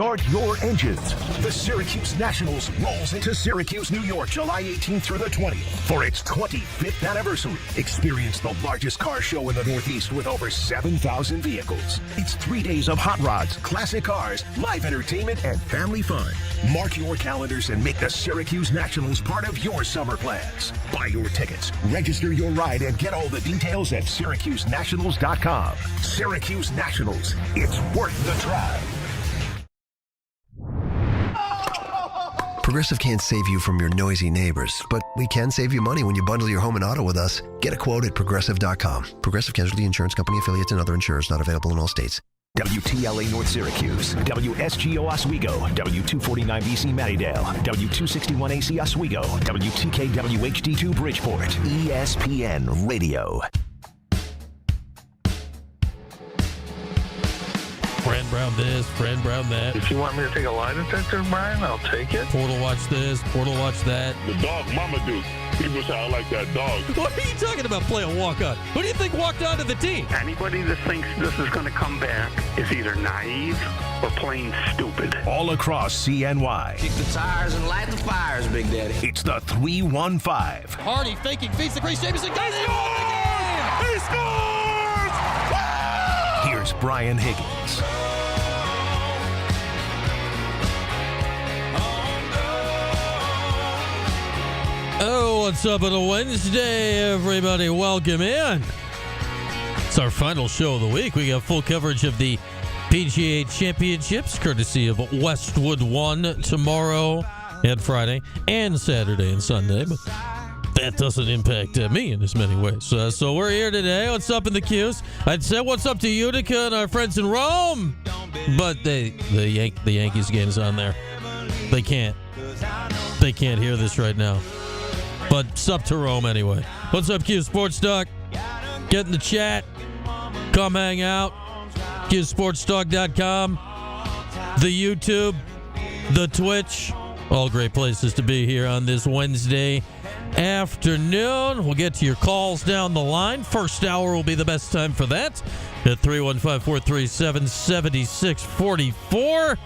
Start your engines. The Syracuse Nationals rolls into Syracuse, New York, July 18th through the 20th for its 25th anniversary. Experience the largest car show in the Northeast with over 7,000 vehicles. It's 3 days of hot rods, classic cars, live entertainment, and family fun. Mark your calendars and make the Syracuse Nationals part of your summer plans. Buy your tickets, register your ride, and get all the details at SyracuseNationals.com. Syracuse Nationals. It's worth the drive. Progressive can't save you from your noisy neighbors, but we can save you money when you bundle your home and auto with us. Get a quote at Progressive.com. Progressive Casualty Insurance Company affiliates and other insurers not available in all states. WTLA North Syracuse, WSGO Oswego, W249BC Mattydale, W261AC Oswego, WTKWHD2 Bridgeport, ESPN Radio. Fran Brown this, Fran Brown that. If you want me to take a lie detector, Brian, I'll take it. Portal watch this, Portal watch that. The dog Mama Duke. People sound like that dog. What are you talking about playing walk-on? Who do you think walked onto the team? Anybody that thinks this is going to come back is either naive or plain stupid. All across CNY. Kick the tires and light the fires, Big Daddy. It's the 315. Hardy faking, feeds the Grace Jameson. Guys, He scores! Here's Brian Higgins. Oh, what's up on a Wednesday, everybody? Welcome in. It's our final show of the week. We got full coverage of the PGA Championships, courtesy of Westwood One tomorrow and Friday and Saturday and Sunday. But that doesn't impact me in as many ways. So we're here today. What's up in the Cuse? I'd say what's up to Utica and our friends in Rome. But the Yankees game's on there. They can't hear this right now. But sup to Rome anyway. What's up, Cuse Sports Talk? Get in the chat. Come hang out. CuseSportsTalk.com. The YouTube. The Twitch. All great places to be here on this Wednesday afternoon. We'll get to your calls down the line. First hour will be the best time for that at 315-437-7644.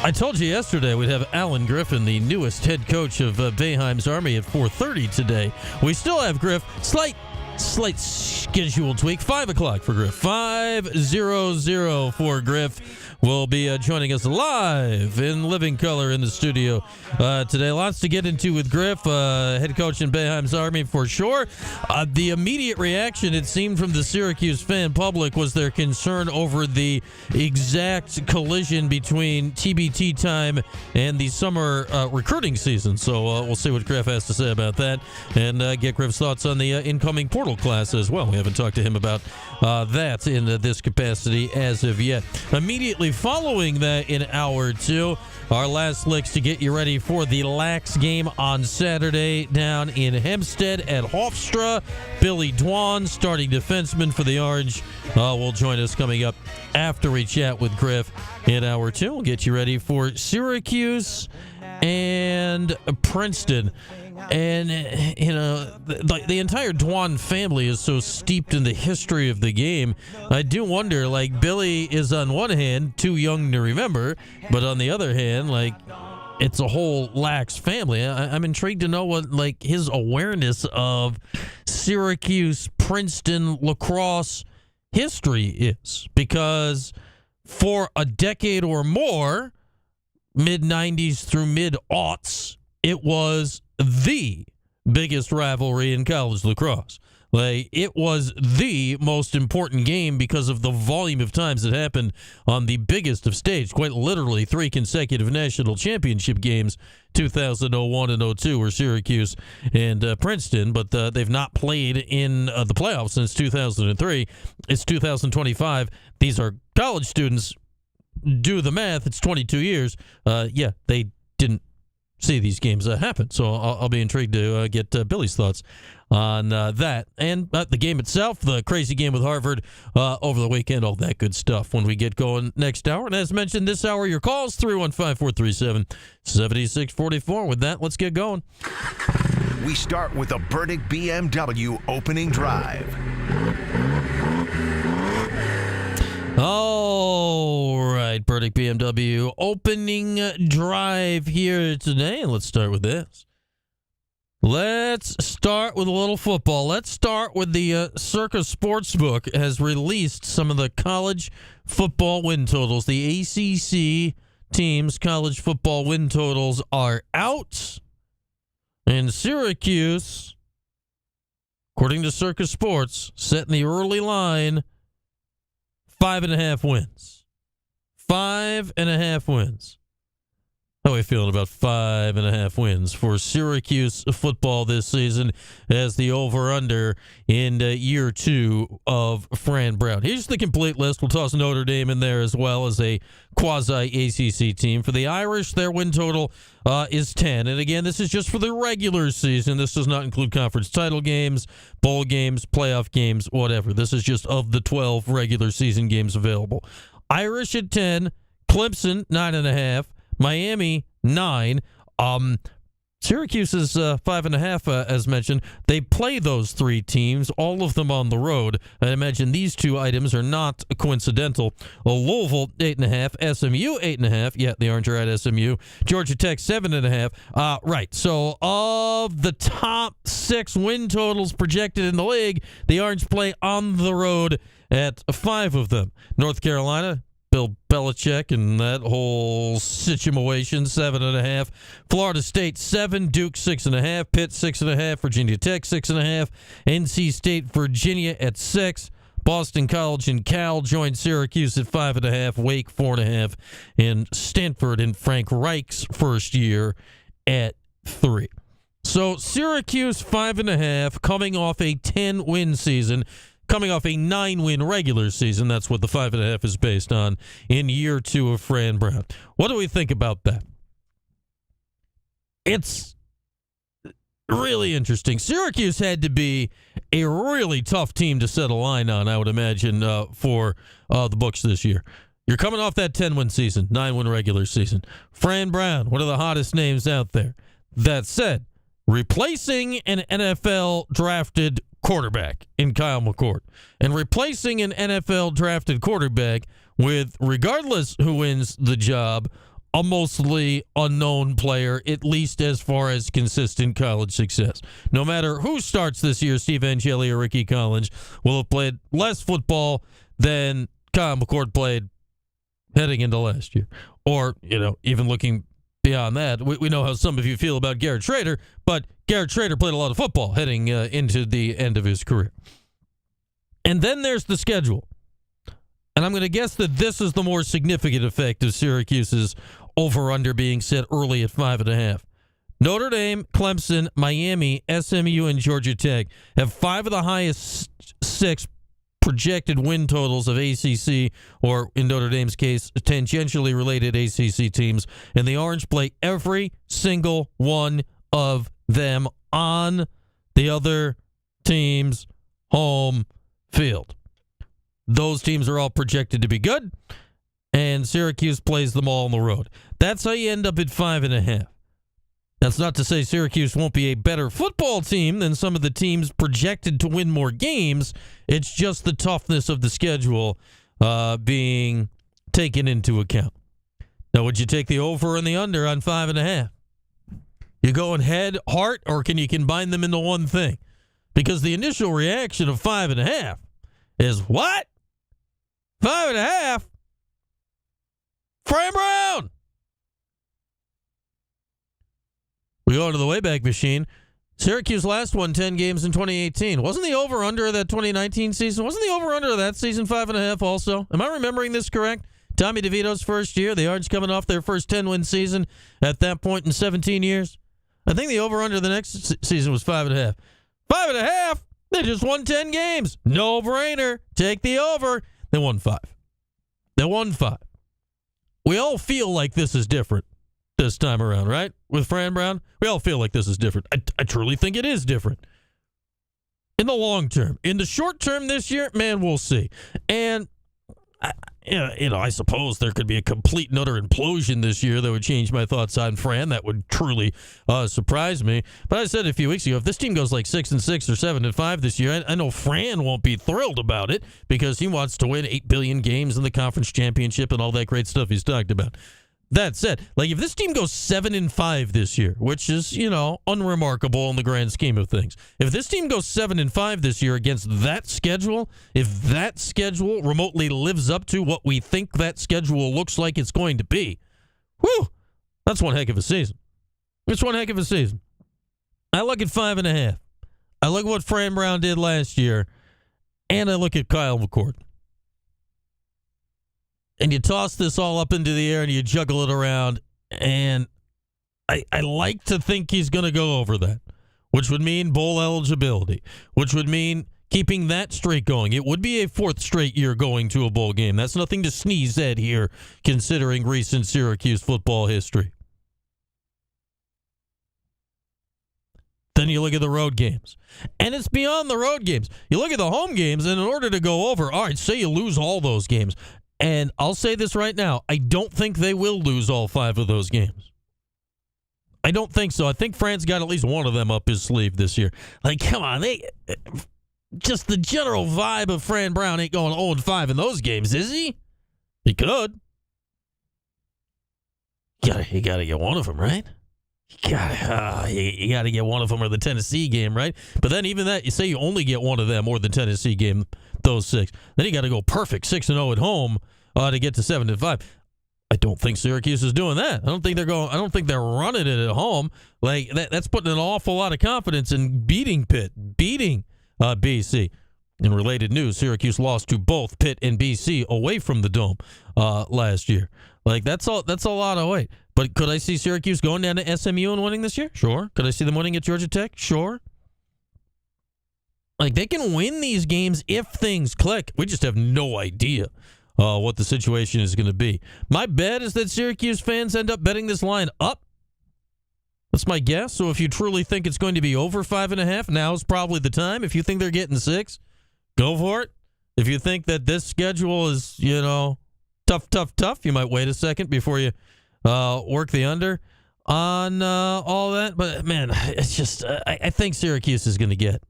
I told you yesterday we'd have Alan Griffin, the newest head coach of Boeheim's Army, at 4:30 today. We still have Griff. Slight schedule tweak. 5 o'clock for Griff. 5:00 for Griff. Will be joining us live in living color in the studio today. Lots to get into with Griff, head coach in Boeheim's Army for sure. The immediate reaction, it seemed, from the Syracuse fan public was their concern over the exact collision between TBT time and the summer recruiting season. So we'll see what Griff has to say about that and get Griff's thoughts on the incoming portal class as well. We haven't talked to him about that in this capacity as of yet. Immediately following that in hour two, our last licks to get you ready for the Lax game on Saturday down in Hempstead at Hofstra. Billy Dwan, starting defenseman for the Orange, will join us coming up after we chat with Griff in hour two. We'll get you ready for Syracuse and Princeton. And, you know, the entire Dwan family is so steeped in the history of the game. I do wonder, like, Billy is on one hand too young to remember, but on the other hand, like, it's a whole Lax family. I'm intrigued to know what, like, his awareness of Syracuse, Princeton, lacrosse history is. Because for a decade or more, mid-90s through mid-aughts, it was the biggest rivalry in college lacrosse. Like, it was the most important game because of the volume of times it happened on the biggest of stage. Quite literally 3 consecutive national championship games, 2001 and 02 were Syracuse and Princeton, but they've not played in the playoffs since 2003. It's 2025. These are college students. Do the math. It's 22 years. They didn't see these games happen. So I'll be intrigued to get Billy's thoughts on that. And the game itself, the crazy game with Harvard over the weekend, all that good stuff when we get going next hour. And as mentioned, this hour, your calls, 315-437-7644. With that, let's get going. We start with the Burdick BMW opening drive. All right, Burdick Nordic BMW opening drive here today. And let's start with this. Let's start with a little football. Let's start with the Circa Sportsbook has released some of the college football win totals. The ACC teams' college football win totals are out. And Syracuse, according to Circa Sports, set in the early line, 5.5 wins. 5.5 wins. How are we feeling about 5.5 wins for Syracuse football this season as the over-under in year 2 of Fran Brown? Here's the complete list. We'll toss Notre Dame in there as well as a quasi-ACC team. For the Irish, their win total is 10. And again, this is just for the regular season. This does not include conference title games, bowl games, playoff games, whatever. This is just of the 12 regular season games available. Irish at 10, Clemson 9.5. Miami 9. Syracuse is 5.5, as mentioned. They play those 3 teams, all of them on the road. I imagine these 2 items are not coincidental. Louisville 8.5, SMU 8.5. Yeah, the Orange are at SMU. Georgia Tech 7.5. Right. So of the top 6 win totals projected in the league, the Orange play on the road at 5 of them. North Carolina, Bill Belichick and that whole situation, 7.5. Florida State 7, Duke 6.5, Pitt 6.5, Virginia Tech 6.5, NC State, Virginia at 6. Boston College and Cal joined Syracuse at 5.5, Wake 4.5, and Stanford in Frank Reich's first year at 3. So Syracuse 5.5, coming off a 10-win season. Coming off a 9-win regular season, that's what the 5.5 is based on in year 2 of Fran Brown. What do we think about that? It's really interesting. Syracuse had to be a really tough team to set a line on, I would imagine, for the books this year. You're coming off that 10-win season, 9-win regular season. Fran Brown, one of the hottest names out there. That said, replacing an NFL drafted quarterback in Kyle McCord and replacing an NFL drafted quarterback with, regardless who wins the job, a mostly unknown player, at least as far as consistent college success. No matter who starts this year, Steve Angeli or Ricky Collins will have played less football than Kyle McCord played heading into last year. Or, even looking beyond that, we know how some of you feel about Garrett Schrader, but Garrett Schrader played a lot of football heading into the end of his career. And then there's the schedule. And I'm going to guess that this is the more significant effect of Syracuse's over-under being set early at 5.5. Notre Dame, Clemson, Miami, SMU, and Georgia Tech have 5 of the highest 6 projected win totals of ACC, or in Notre Dame's case, tangentially related ACC teams, and the Orange play every single one of them on the other team's home field. Those teams are all projected to be good, and Syracuse plays them all on the road. That's how you end up at 5.5. That's not to say Syracuse won't be a better football team than some of the teams projected to win more games. It's just the toughness of the schedule being taken into account. Now, would you take the over and the under on 5.5? You going head, heart, or can you combine them into one thing? Because the initial reaction of 5.5 is, what? 5.5? Fran Brown! We go to the Wayback Machine. Syracuse last won 10 games in 2018. Wasn't the over-under of that 2019 season? Wasn't the over-under of that season 5.5 also? Am I remembering this correct? Tommy DeVito's first year, the Orange coming off their first 10-win season at that point in 17 years. I think the over-under the next season was 5.5. 5.5? They just won 10 games. No-brainer. Take the over. They won 5. They won 5. We all feel like this is different this time around, right? With Fran Brown, we all feel like this is different. I truly think it is different. In the long term. In the short term this year, man, we'll see. And I suppose there could be a complete and utter implosion this year that would change my thoughts on Fran. That would truly surprise me. But I said a few weeks ago, if this team goes like 6-6 or 7-5 this year, I know Fran won't be thrilled about it because he wants to win 8 billion games in the conference championship and all that great stuff he's talked about. That said, like if this team goes 7-5 this year, which is, unremarkable in the grand scheme of things. If this team goes 7-5 this year against that schedule, if that schedule remotely lives up to what we think that schedule looks like it's going to be, whew, that's one heck of a season. It's one heck of a season. I look at 5.5. I look at what Fran Brown did last year, and I look at Kyle McCord. And you toss this all up into the air and you juggle it around, and I like to think he's going to go over that, which would mean bowl eligibility, which would mean keeping that streak going. It would be a fourth straight year going to a bowl game. That's nothing to sneeze at here, considering recent Syracuse football history. Then you look at the road games. And it's beyond the road games. You look at the home games, and in order to go over, all right, say you lose all those games. And I'll say this right now. I don't think they will lose all 5 of those games. I don't think so. I think Fran's got at least one of them up his sleeve this year. Like, come on. Just the general vibe of Fran Brown ain't going 0-5 in those games, is he? He could. You gotta get one of them, right? You gotta get one of them or the Tennessee game, right? But then even that, you say you only get one of them or the Tennessee game, those 6. Then you got to go perfect 6-0 at home to get to 7-5. I don't think Syracuse is doing that. I don't think they're running it at home. Like that's putting an awful lot of confidence in beating Pitt, beating BC. In related news, Syracuse lost to both Pitt and BC away from the Dome last year. Like that's a lot of weight. But could I see Syracuse going down to SMU and winning this year? Sure. Could I see them winning at Georgia Tech? Sure. Like they can win these games if things click. We just have no idea what the situation is going to be. My bet is that Syracuse fans end up betting this line up. That's my guess. So if you truly think it's going to be over 5.5, now's probably the time. If you think they're getting 6, go for it. If you think that this schedule is, tough, you might wait a second before you work the under on all that. But, man, it's just I think Syracuse is going to get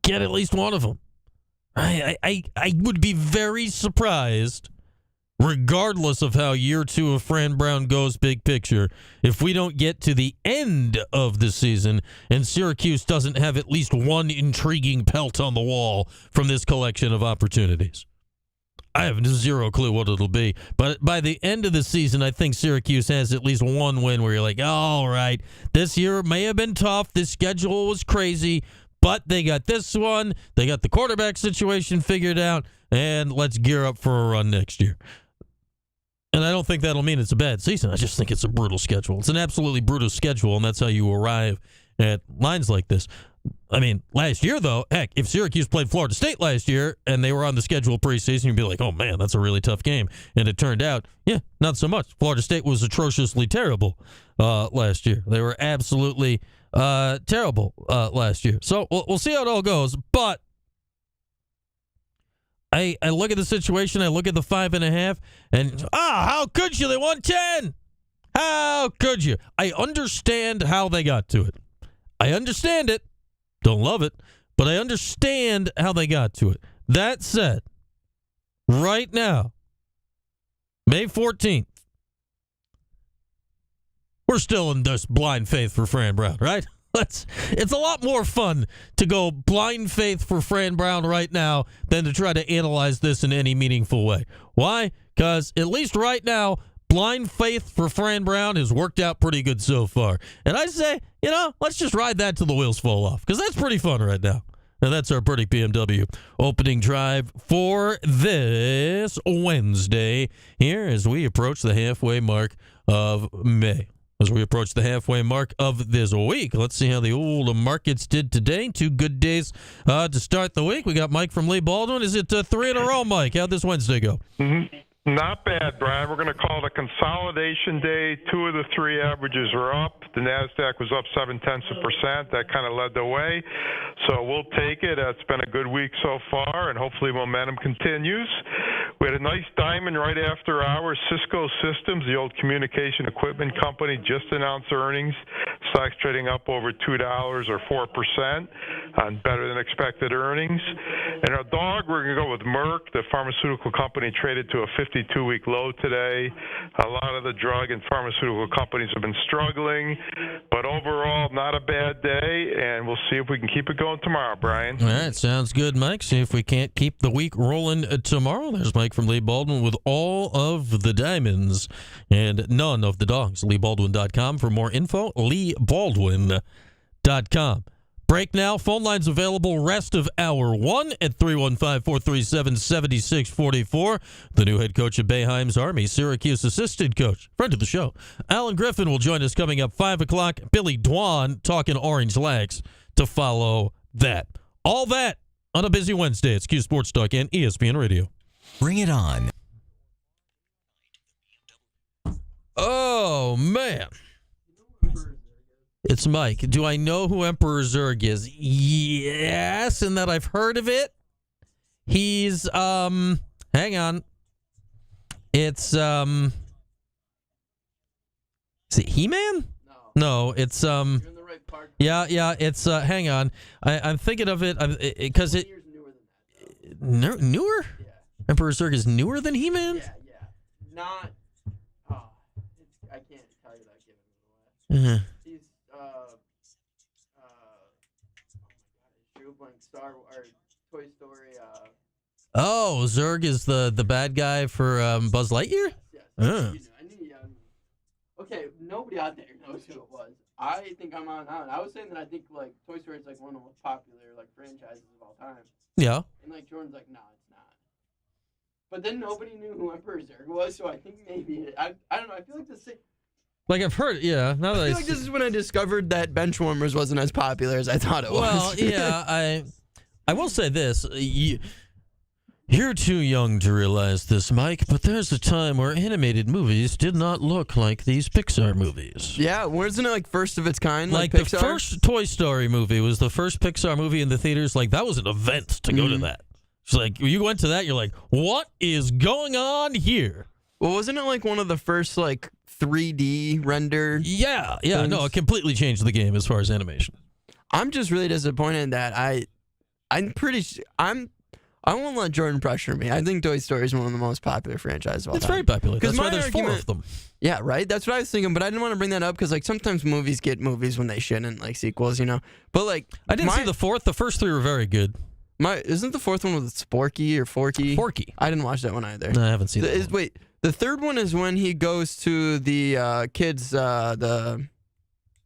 at least one of them. I would be very surprised, regardless of how year 2 of Fran Brown goes big picture, if we don't get to the end of the season and Syracuse doesn't have at least one intriguing pelt on the wall from this collection of opportunities. I have zero clue what it'll be. But by the end of the season, I think Syracuse has at least one win where you're like, all right, this year may have been tough. This schedule was crazy. But they got this one. They got the quarterback situation figured out. And let's gear up for a run next year. And I don't think that'll mean it's a bad season. I just think it's a brutal schedule. It's an absolutely brutal schedule, and that's how you arrive at lines like this. I mean, last year, though, heck, if Syracuse played Florida State last year and they were on the schedule preseason, you'd be like, oh, man, that's a really tough game. And it turned out, not so much. Florida State was atrociously terrible last year. They were absolutely terrible last year. So we'll see how it all goes. But I look at the situation, I look at the 5.5, and how could you? They won 10. How could you? I understand how they got to it. I understand it. Don't love it, but I understand how they got to it. That said, right now, May 14th, we're still in this blind faith for Fran Brown, right? It's a lot more fun to go blind faith for Fran Brown right now than to try to analyze this in any meaningful way. Why? Because at least right now, blind faith for Fran Brown has worked out pretty good so far. And I say, let's just ride that till the wheels fall off, because that's pretty fun right now. And that's our Pretty BMW opening drive for this Wednesday here as we approach the halfway mark of May. As we approach the halfway mark of this week, let's see how the old markets did today. 2 good days to start the week. We got Mike from Lee Baldwin. Is it 3 in a row, Mike? How'd this Wednesday go? Mm-hmm. Not bad, Brian. We're going to call it a consolidation day. 2 of the 3 averages are up. The NASDAQ was up 0.7%. That kind of led the way. So we'll take it. It's been a good week so far, and hopefully momentum continues. We had a nice diamond right after hours. Cisco Systems, the old communication equipment company, just announced earnings. Stock's trading up over $2 or 4% on better than expected earnings. And our dog, we're going to go with Merck. The pharmaceutical company traded to a 52-week low today. A lot of the drug and pharmaceutical companies have been struggling, but overall, not a bad day, and we'll see if we can keep it going tomorrow, Brian. All right, sounds good, Mike. See if we can't keep the week rolling tomorrow. There's Mike from Lee Baldwin with all of the diamonds and none of the dogs. LeeBaldwin.com for more info. LeeBaldwin.com. Break now. Phone lines available rest of hour 1 at 315-437-7644. The new head coach of Boeheim's Army, Syracuse assistant coach, friend of the show, Alan Griffin will join us coming up 5 o'clock. Billy Dwan talking Orange Lags to follow that. All that on a busy Wednesday. It's Cuse Sports Talk and ESPN Radio. Bring it on. Oh, man. It's Mike. Do I know who Emperor Zurg is? Yes, and that I've heard of it. He's, hang on. It's, is it He-Man? No, it's, You're in the right park. yeah, it's, hang on. I'm thinking of it, because it, newer? Yeah. Emperor Zurg is newer than He-Man? Yeah. Not, I can't tell you that given Uh-huh. He's, Drew Blank Star or Toy Story. Oh, Zurg is the bad guy for Buzz Lightyear? Yes. Uh. I knew. Okay, nobody out there knows who it was. I think I'm on. I was saying that I think like Toy Story is like one of the most popular like franchises of all time. Yeah. And like Jordan's like, no, it's not. But then nobody knew who Emperor Zurg was, so I think maybe I don't know. I feel like Like I've heard, yeah. Now that I feel like this is when I discovered that Benchwarmers wasn't as popular as I thought it was. Well, yeah, I will say this. You're too young to realize this, Mike, but there's a time where animated movies did not look like these Pixar movies. Yeah, wasn't it like first of its kind? Like Pixar? the first Toy Story movie was the first Pixar movie in the theaters. Like that was an event to go to that. It's like you went to that, you're like, what is going on here? Well, wasn't it like one of the first like 3D render? Yeah. things? No, it completely changed the game as far as animation. I'm just really disappointed that I won't let Jordan pressure me. I think Toy Story is one of the most popular franchises of all It's time. very popular. That's why my there's 4 of them. Yeah, right? That's what I was thinking, but I didn't want to bring that up because like sometimes movies get movies when they shouldn't, like sequels, you know? But like I didn't see the 4th. The first 3 were very good. Isn't the 4th one with Sporky or Forky? Forky. I didn't watch that one either. No, I haven't seen that one. Wait, the 3rd one is when he goes to the kids, the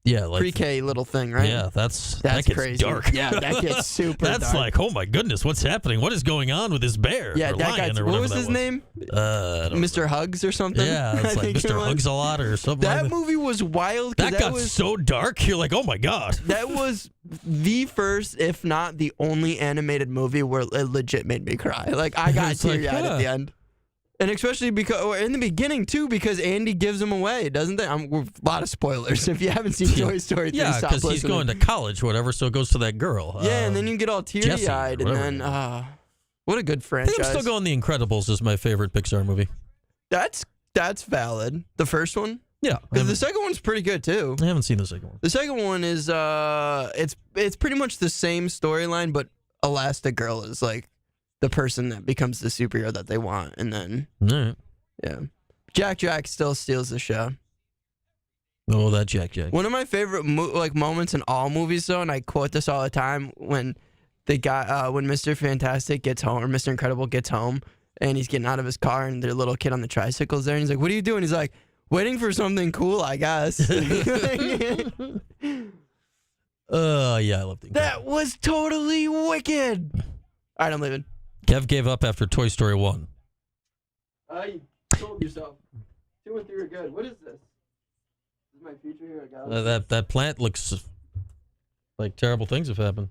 like pre-K little thing, right? Yeah, that gets crazy. dark. Yeah, that gets super That's dark. like, oh my goodness, what's happening? What is going on with this bear? Yeah, or that lion guy. or What whatever was that his name? I don't Mr. Hugs or something? Yeah, it's I like think it Mr. was. Hugs a lot or something That like that. movie was wild. 'Cause That got so dark, you're like, oh my God. That was the first, if not the only animated movie where it legit made me cry. Like, I got It's like, teary-eyed at the end. And especially because, or in the beginning, too, because Andy gives him away, doesn't they? A lot of spoilers. If you haven't seen Toy Story 3, Yeah, stop because he's listening. going to college or whatever, so it goes to that girl. Yeah, and then you get all teary-eyed, Jessie, and then, what a good I franchise. think I'm still going The Incredibles is my favorite Pixar movie. That's valid. The first one? Yeah. Because the second one's pretty good, too. I haven't seen the second one. The second one is, it's pretty much the same storyline, but Elastigirl is, like, the person that becomes the superhero that they want, and then... All right. Yeah. Jack still steals the show. Oh, that Jack. One of my favorite moments in all movies, though, and I quote this all the time, when the guy, when Mr. Fantastic gets home, or Mr. Incredible gets home, and he's getting out of his car, and their little kid on the tricycle's there, and he's like, what are you doing? He's like, waiting for something cool, I guess. Yeah, I love The Incredibles. That was totally wicked. All right, I'm leaving. Kev gave up after Toy Story 1. You told yourself. 2 and 3 are good. What is this? This is my future here. That plant looks like terrible things have happened.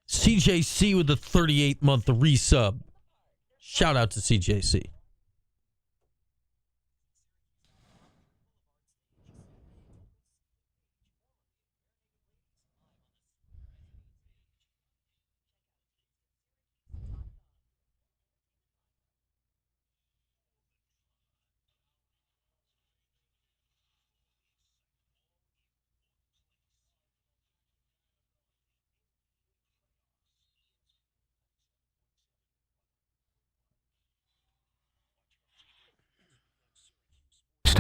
CJC with the 38-month resub. Shout out to CJC.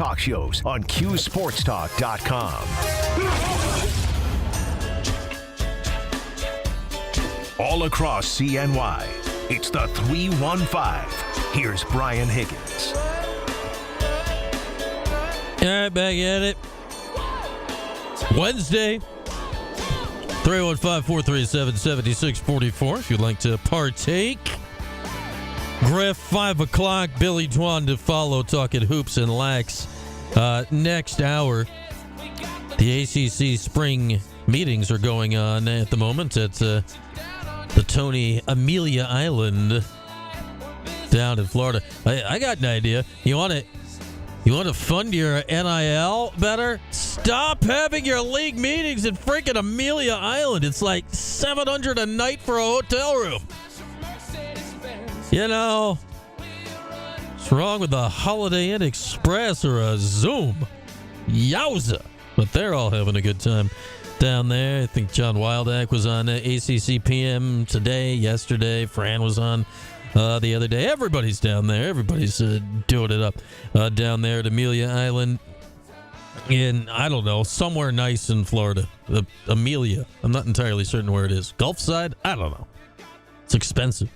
talk shows on CuseSportsTalk.com. All across CNY, it's the 315. Here's Brian Higgins. All right, back at it. Wednesday, 315-437-7644 if you'd like to partake. Griff, 5 o'clock. Billy Dwan to follow, talking hoops and lax. Next hour, the ACC spring meetings are going on at the moment at the Tony Amelia Island down in Florida. I got an idea. You want to fund your NIL better? Stop having your league meetings in freaking Amelia Island. It's like $700 a night for a hotel room. You know, what's wrong with a Holiday Inn Express or a Zoom? Yowza. But they're all having a good time down there. I think John Wildack was on ACC PM today, yesterday. Fran was on the other day. Everybody's down there. Everybody's doing it up down there at Amelia Island in, I don't know, somewhere nice in Florida. Amelia. I'm not entirely certain where it is. Gulfside? I don't know. It's expensive.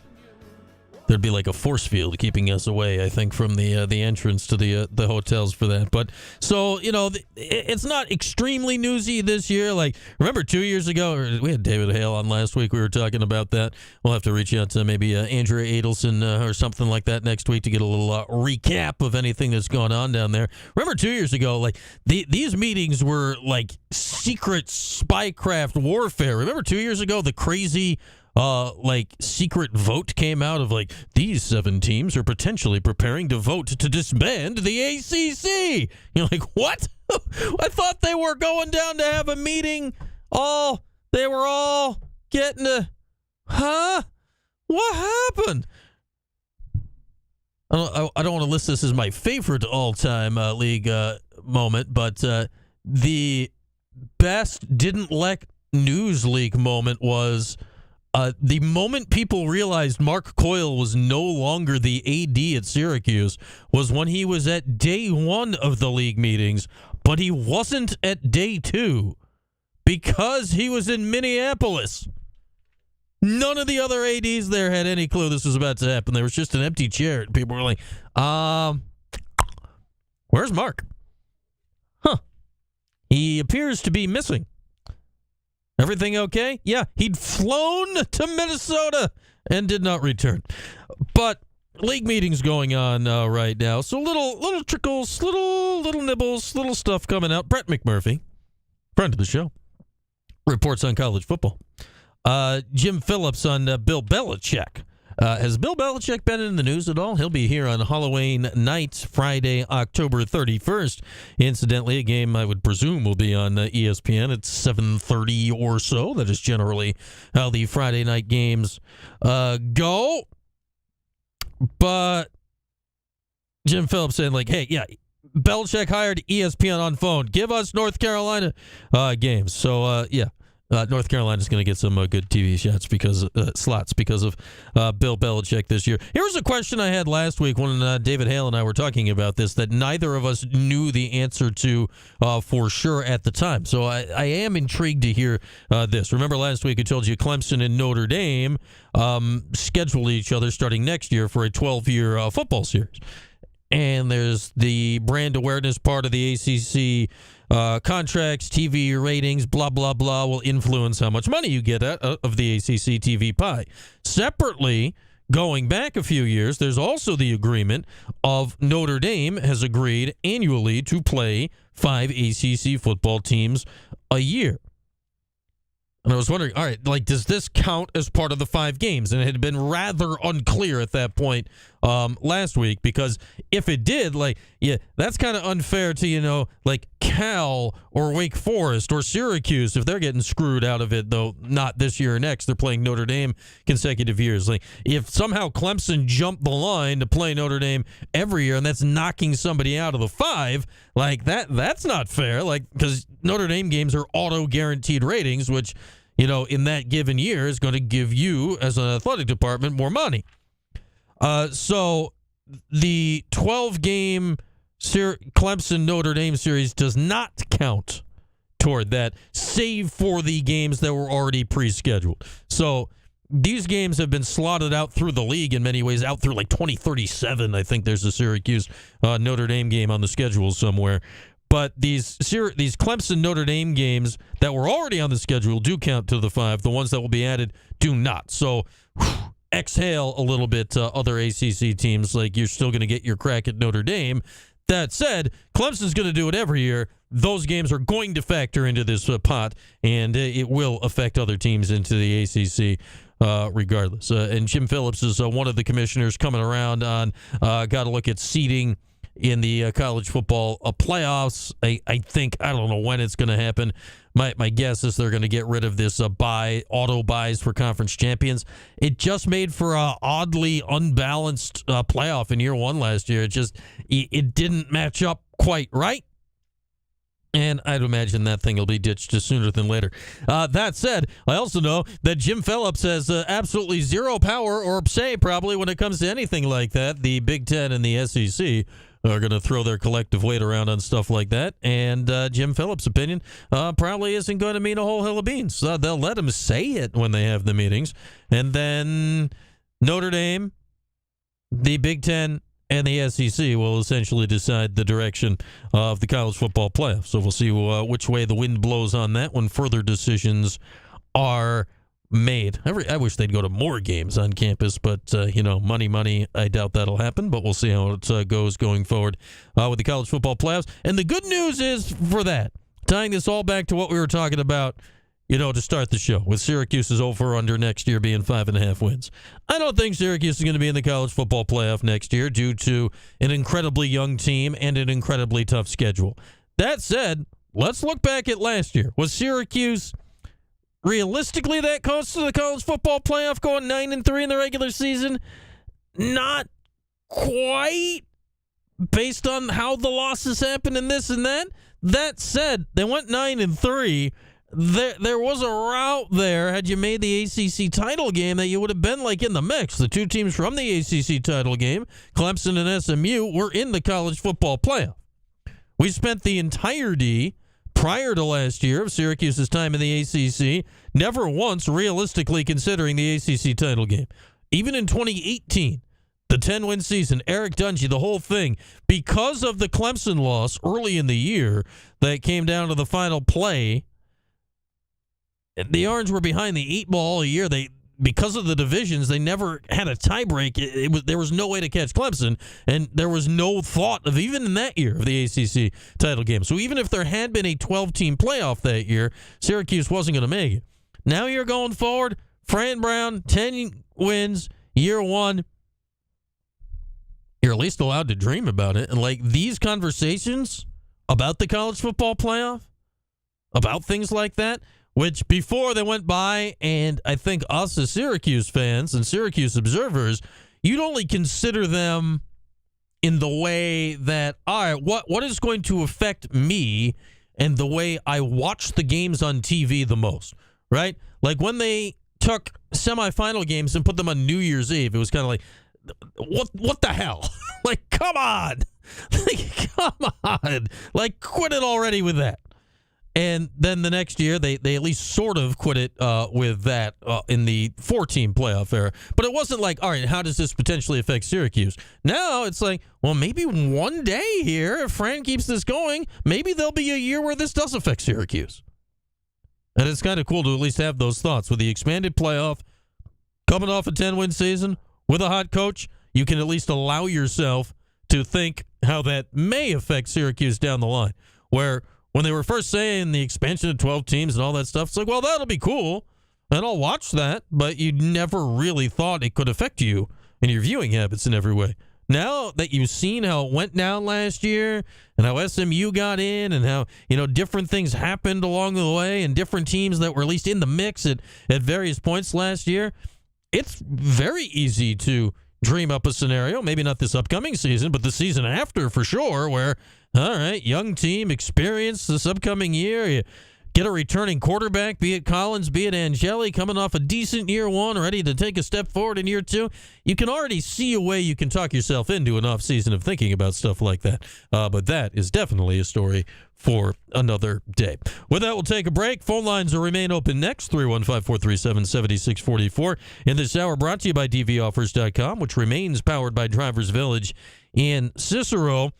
There'd be like a force field keeping us away, I think, from the entrance to the hotels for that. But so, you know, it's not extremely newsy this year. Like, remember 2 years ago, we had David Hale on last week. We were talking about that. We'll have to reach out to maybe Andrea Adelson or something like that next week to get a little recap of anything that's going on down there. Remember 2 years ago, like these meetings were like secret spycraft warfare. Remember 2 years ago, the crazy like secret vote came out of like these 7 teams are potentially preparing to vote to disband the ACC. You're like, what? I thought they were going down to have a meeting. They were all getting a, what happened? I don't want to list this as my favorite all-time league moment, but the best didn't let news leak moment was the moment people realized Mark Coyle was no longer the AD at Syracuse was when he was at day 1 of the league meetings, but he wasn't at day 2 because he was in Minneapolis. None of the other ADs there had any clue this was about to happen. There was just an empty chair, and people were like, where's Mark? He appears to be missing. Everything okay? Yeah, he'd flown to Minnesota and did not return. But league meetings going on right now. So little trickles, little nibbles, little stuff coming out. Brett McMurphy, friend of the show, reports on college football. Jim Phillips on Bill Belichick. Has Bill Belichick been in the news at all? He'll be here on Halloween night, Friday, October 31st. Incidentally, a game I would presume will be on ESPN at 7:30 or so. That is generally how the Friday night games go. But Jim Phillips saying like, hey, yeah, Belichick hired ESPN on phone. Give us North Carolina games. So, yeah. North Carolina's going to get some good TV shots slots because of Bill Belichick this year. Here's a question I had last week when David Hale and I were talking about this that neither of us knew the answer to for sure at the time. So I am intrigued to hear this. Remember last week I told you Clemson and Notre Dame scheduled each other starting next year for a 12-year football series. And there's the brand awareness part of the ACC. Contracts, TV ratings, blah, blah, blah, will influence how much money you get out of the ACC TV pie. Separately, going back a few years, there's also the agreement of Notre Dame has agreed annually to play 5 ACC football teams a year. And I was wondering, all right, like, does this count as part of the 5 games? And it had been rather unclear at that point last week, because if it did, like, yeah, that's kind of unfair to, like Cal or Wake Forest or Syracuse if they're getting screwed out of it, though not this year or next. They're playing Notre Dame consecutive years. Like, if somehow Clemson jumped the line to play Notre Dame every year and that's knocking somebody out of the 5, like, that's not fair, like, because Notre Dame games are auto-guaranteed ratings, which, in that given year is going to give you, as an athletic department, more money. So the 12-game Clemson Notre Dame series does not count toward that, save for the games that were already pre-scheduled. So these games have been slotted out through the league in many ways, out through like 2037. I think there's a Syracuse Notre Dame game on the schedule somewhere. But these Clemson Notre Dame games that were already on the schedule do count to the 5. The ones that will be added do not. So exhale a little bit, other ACC teams. Like, you're still going to get your crack at Notre Dame. That said, Clemson's going to do it every year. Those games are going to factor into this pot, and it will affect other teams into the ACC regardless. And Jim Phillips is one of the commissioners coming around on got to look at seeding in the college football playoffs. I think, I don't know when it's going to happen. My guess is they're going to get rid of this auto buys for conference champions. It just made for a oddly unbalanced playoff in year one last year. It didn't match up quite right. And I'd imagine that thing will be ditched sooner than later. That said, I also know that Jim Phillips has absolutely zero power or say probably when it comes to anything like that. The Big Ten and the SEC are going to throw their collective weight around on stuff like that. And Jim Phillips' opinion probably isn't going to mean a whole hill of beans. They'll let him say it when they have the meetings. And then Notre Dame, the Big Ten, and the SEC will essentially decide the direction of the college football playoff. So we'll see which way the wind blows on that when further decisions are made. I wish they'd go to more games on campus, but, money, I doubt that'll happen. But we'll see how it goes going forward with the college football playoffs. And the good news is for that, tying this all back to what we were talking about, to start the show, with Syracuse's over-under next year being 5.5 wins. I don't think Syracuse is going to be in the college football playoff next year due to an incredibly young team and an incredibly tough schedule. That said, let's look back at last year. Was Syracuse realistically that close to the college football playoff, going 9-3 in the regular season? Not quite, based on how the losses happened and this and that. That said, they went 9-3. There was a route there, had you made the ACC title game, that you would have been like in the mix. The two teams from the ACC title game, Clemson and SMU, were in the college football playoff. We spent the entirety prior to last year of Syracuse's time in the ACC never once realistically considering the ACC title game. Even in 2018, the 10-win season, Eric Dungy, the whole thing, because of the Clemson loss early in the year that came down to the final play, the Orange were behind the 8 ball all year. Because of the divisions, they never had a tiebreak. There was no way to catch Clemson, and there was no thought of, even in that year, of the ACC title game. So even if there had been a 12-team playoff that year, Syracuse wasn't going to make it. Now you're going forward, Fran Brown, 10 wins, year one. You're at least allowed to dream about it. And like these conversations about the college football playoff, about things like that, which before they went by, and I think us as Syracuse fans and Syracuse observers, you'd only consider them in the way that, all right, what is going to affect me and the way I watch the games on TV the most, right? Like when they took semifinal games and put them on New Year's Eve, it was kind of like, what the hell? Like, come on. Like, quit it already with that. And then the next year, they at least sort of quit it with that in the 4-team playoff era. But it wasn't like, all right, how does this potentially affect Syracuse? Now it's like, well, maybe one day here, if Fran keeps this going, maybe there'll be a year where this does affect Syracuse. And it's kind of cool to at least have those thoughts. With the expanded playoff, coming off a 10-win season, with a hot coach, you can at least allow yourself to think how that may affect Syracuse down the line. Where when they were first saying the expansion of 12 teams and all that stuff, it's like, well, that'll be cool, and I'll watch that, but you never really thought it could affect you and your viewing habits in every way. Now that you've seen how it went down last year and how SMU got in and how, different things happened along the way and different teams that were at least in the mix at various points last year, it's very easy to dream up a scenario, maybe not this upcoming season, but the season after for sure, where, all right, young team, experience this upcoming year, you get a returning quarterback, be it Collins, be it Angeli, coming off a decent year one, ready to take a step forward in year two. You can already see a way you can talk yourself into an offseason of thinking about stuff like that. But that is definitely a story for another day. With that, we'll take a break. Phone lines will remain open next, 315-437-7644. In this hour, brought to you by dvoffers.com, which remains powered by Drivers Village in Cicero.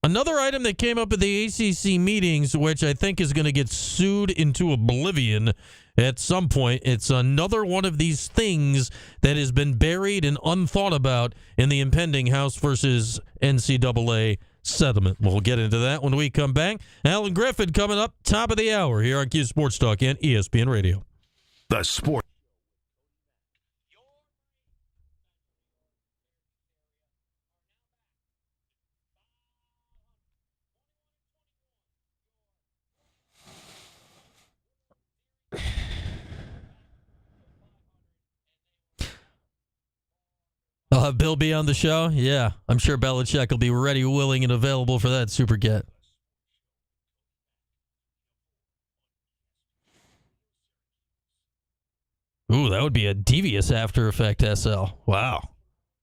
Another item that came up at the ACC meetings, which I think is going to get sued into oblivion at some point. It's another one of these things that has been buried and unthought about in the impending House versus NCAA settlement. We'll get into that when we come back. Alan Griffin coming up, top of the hour here on Cuse Sports Talk and ESPN Radio. The Sport. I'll have Bill be on the show. Yeah, I'm sure Belichick will be ready, willing, and available for that super get. Ooh, that would be a devious after effect, SL. Wow.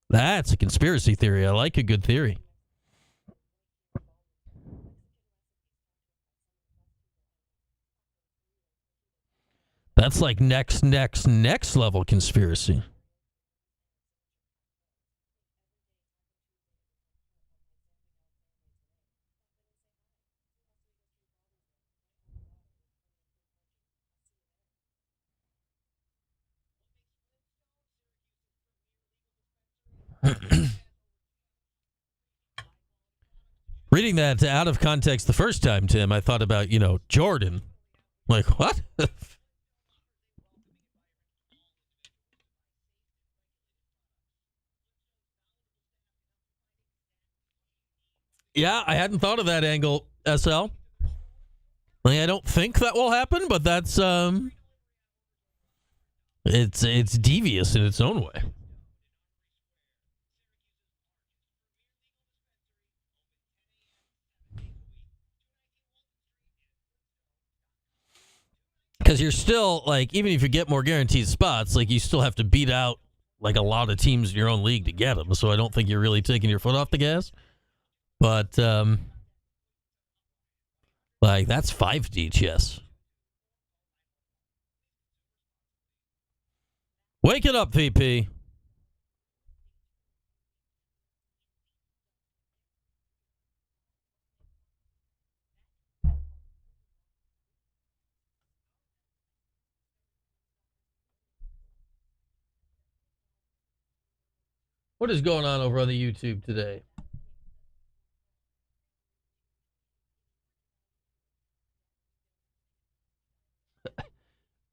That's a conspiracy theory. I like a good theory. That's like next level conspiracy. Reading that out of context the first time, Tim, I thought about, Jordan. Like, what? Yeah, I hadn't thought of that angle, SL. I don't think that will happen, but that's it's devious in its own way. Because you're still, even if you get more guaranteed spots, you still have to beat out, a lot of teams in your own league to get them. So I don't think you're really taking your foot off the gas. But, that's 5 DHS. Wake it up, VP. What is going on over on the YouTube today?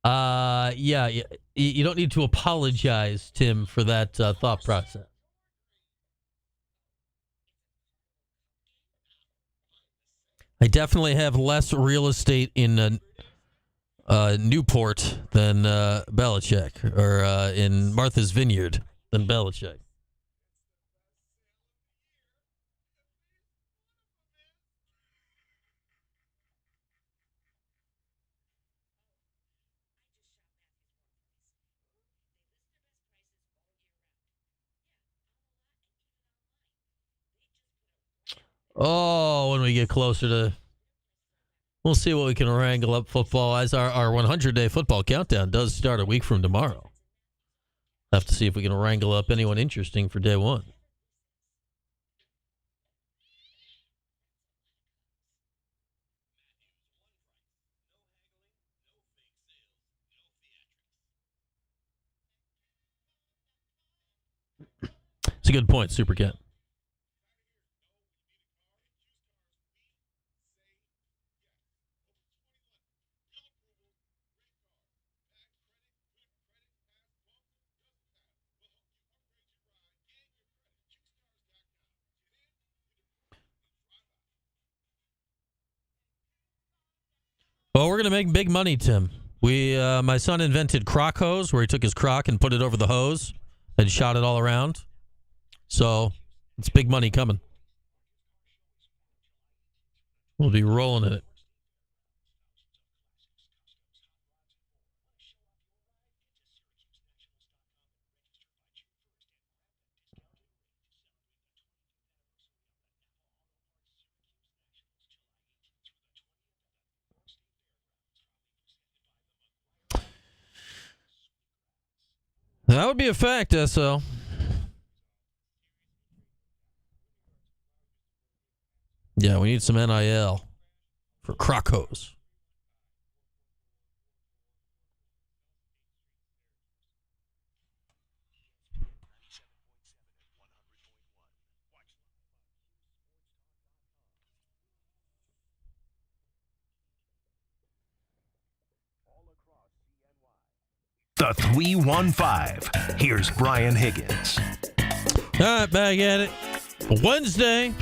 Yeah. You don't need to apologize, Tim, for that thought process. I definitely have less real estate in Newport than Belichick, or in Martha's Vineyard than Belichick. Oh, when we get closer to... We'll see what we can wrangle up football, as our 100-day football countdown does start a week from tomorrow. Have to see if we can wrangle up anyone interesting for day one. It's a good point, Super Cat. Well, we're going to make big money, Tim. My son invented crock hose, where he took his crock and put it over the hose and shot it all around. So it's big money coming. We'll be rolling in it. That would be a fact, SL. Yeah, we need some NIL for Crocos. The 315. Here's Brian Higgins. All right, back at it. Wednesday.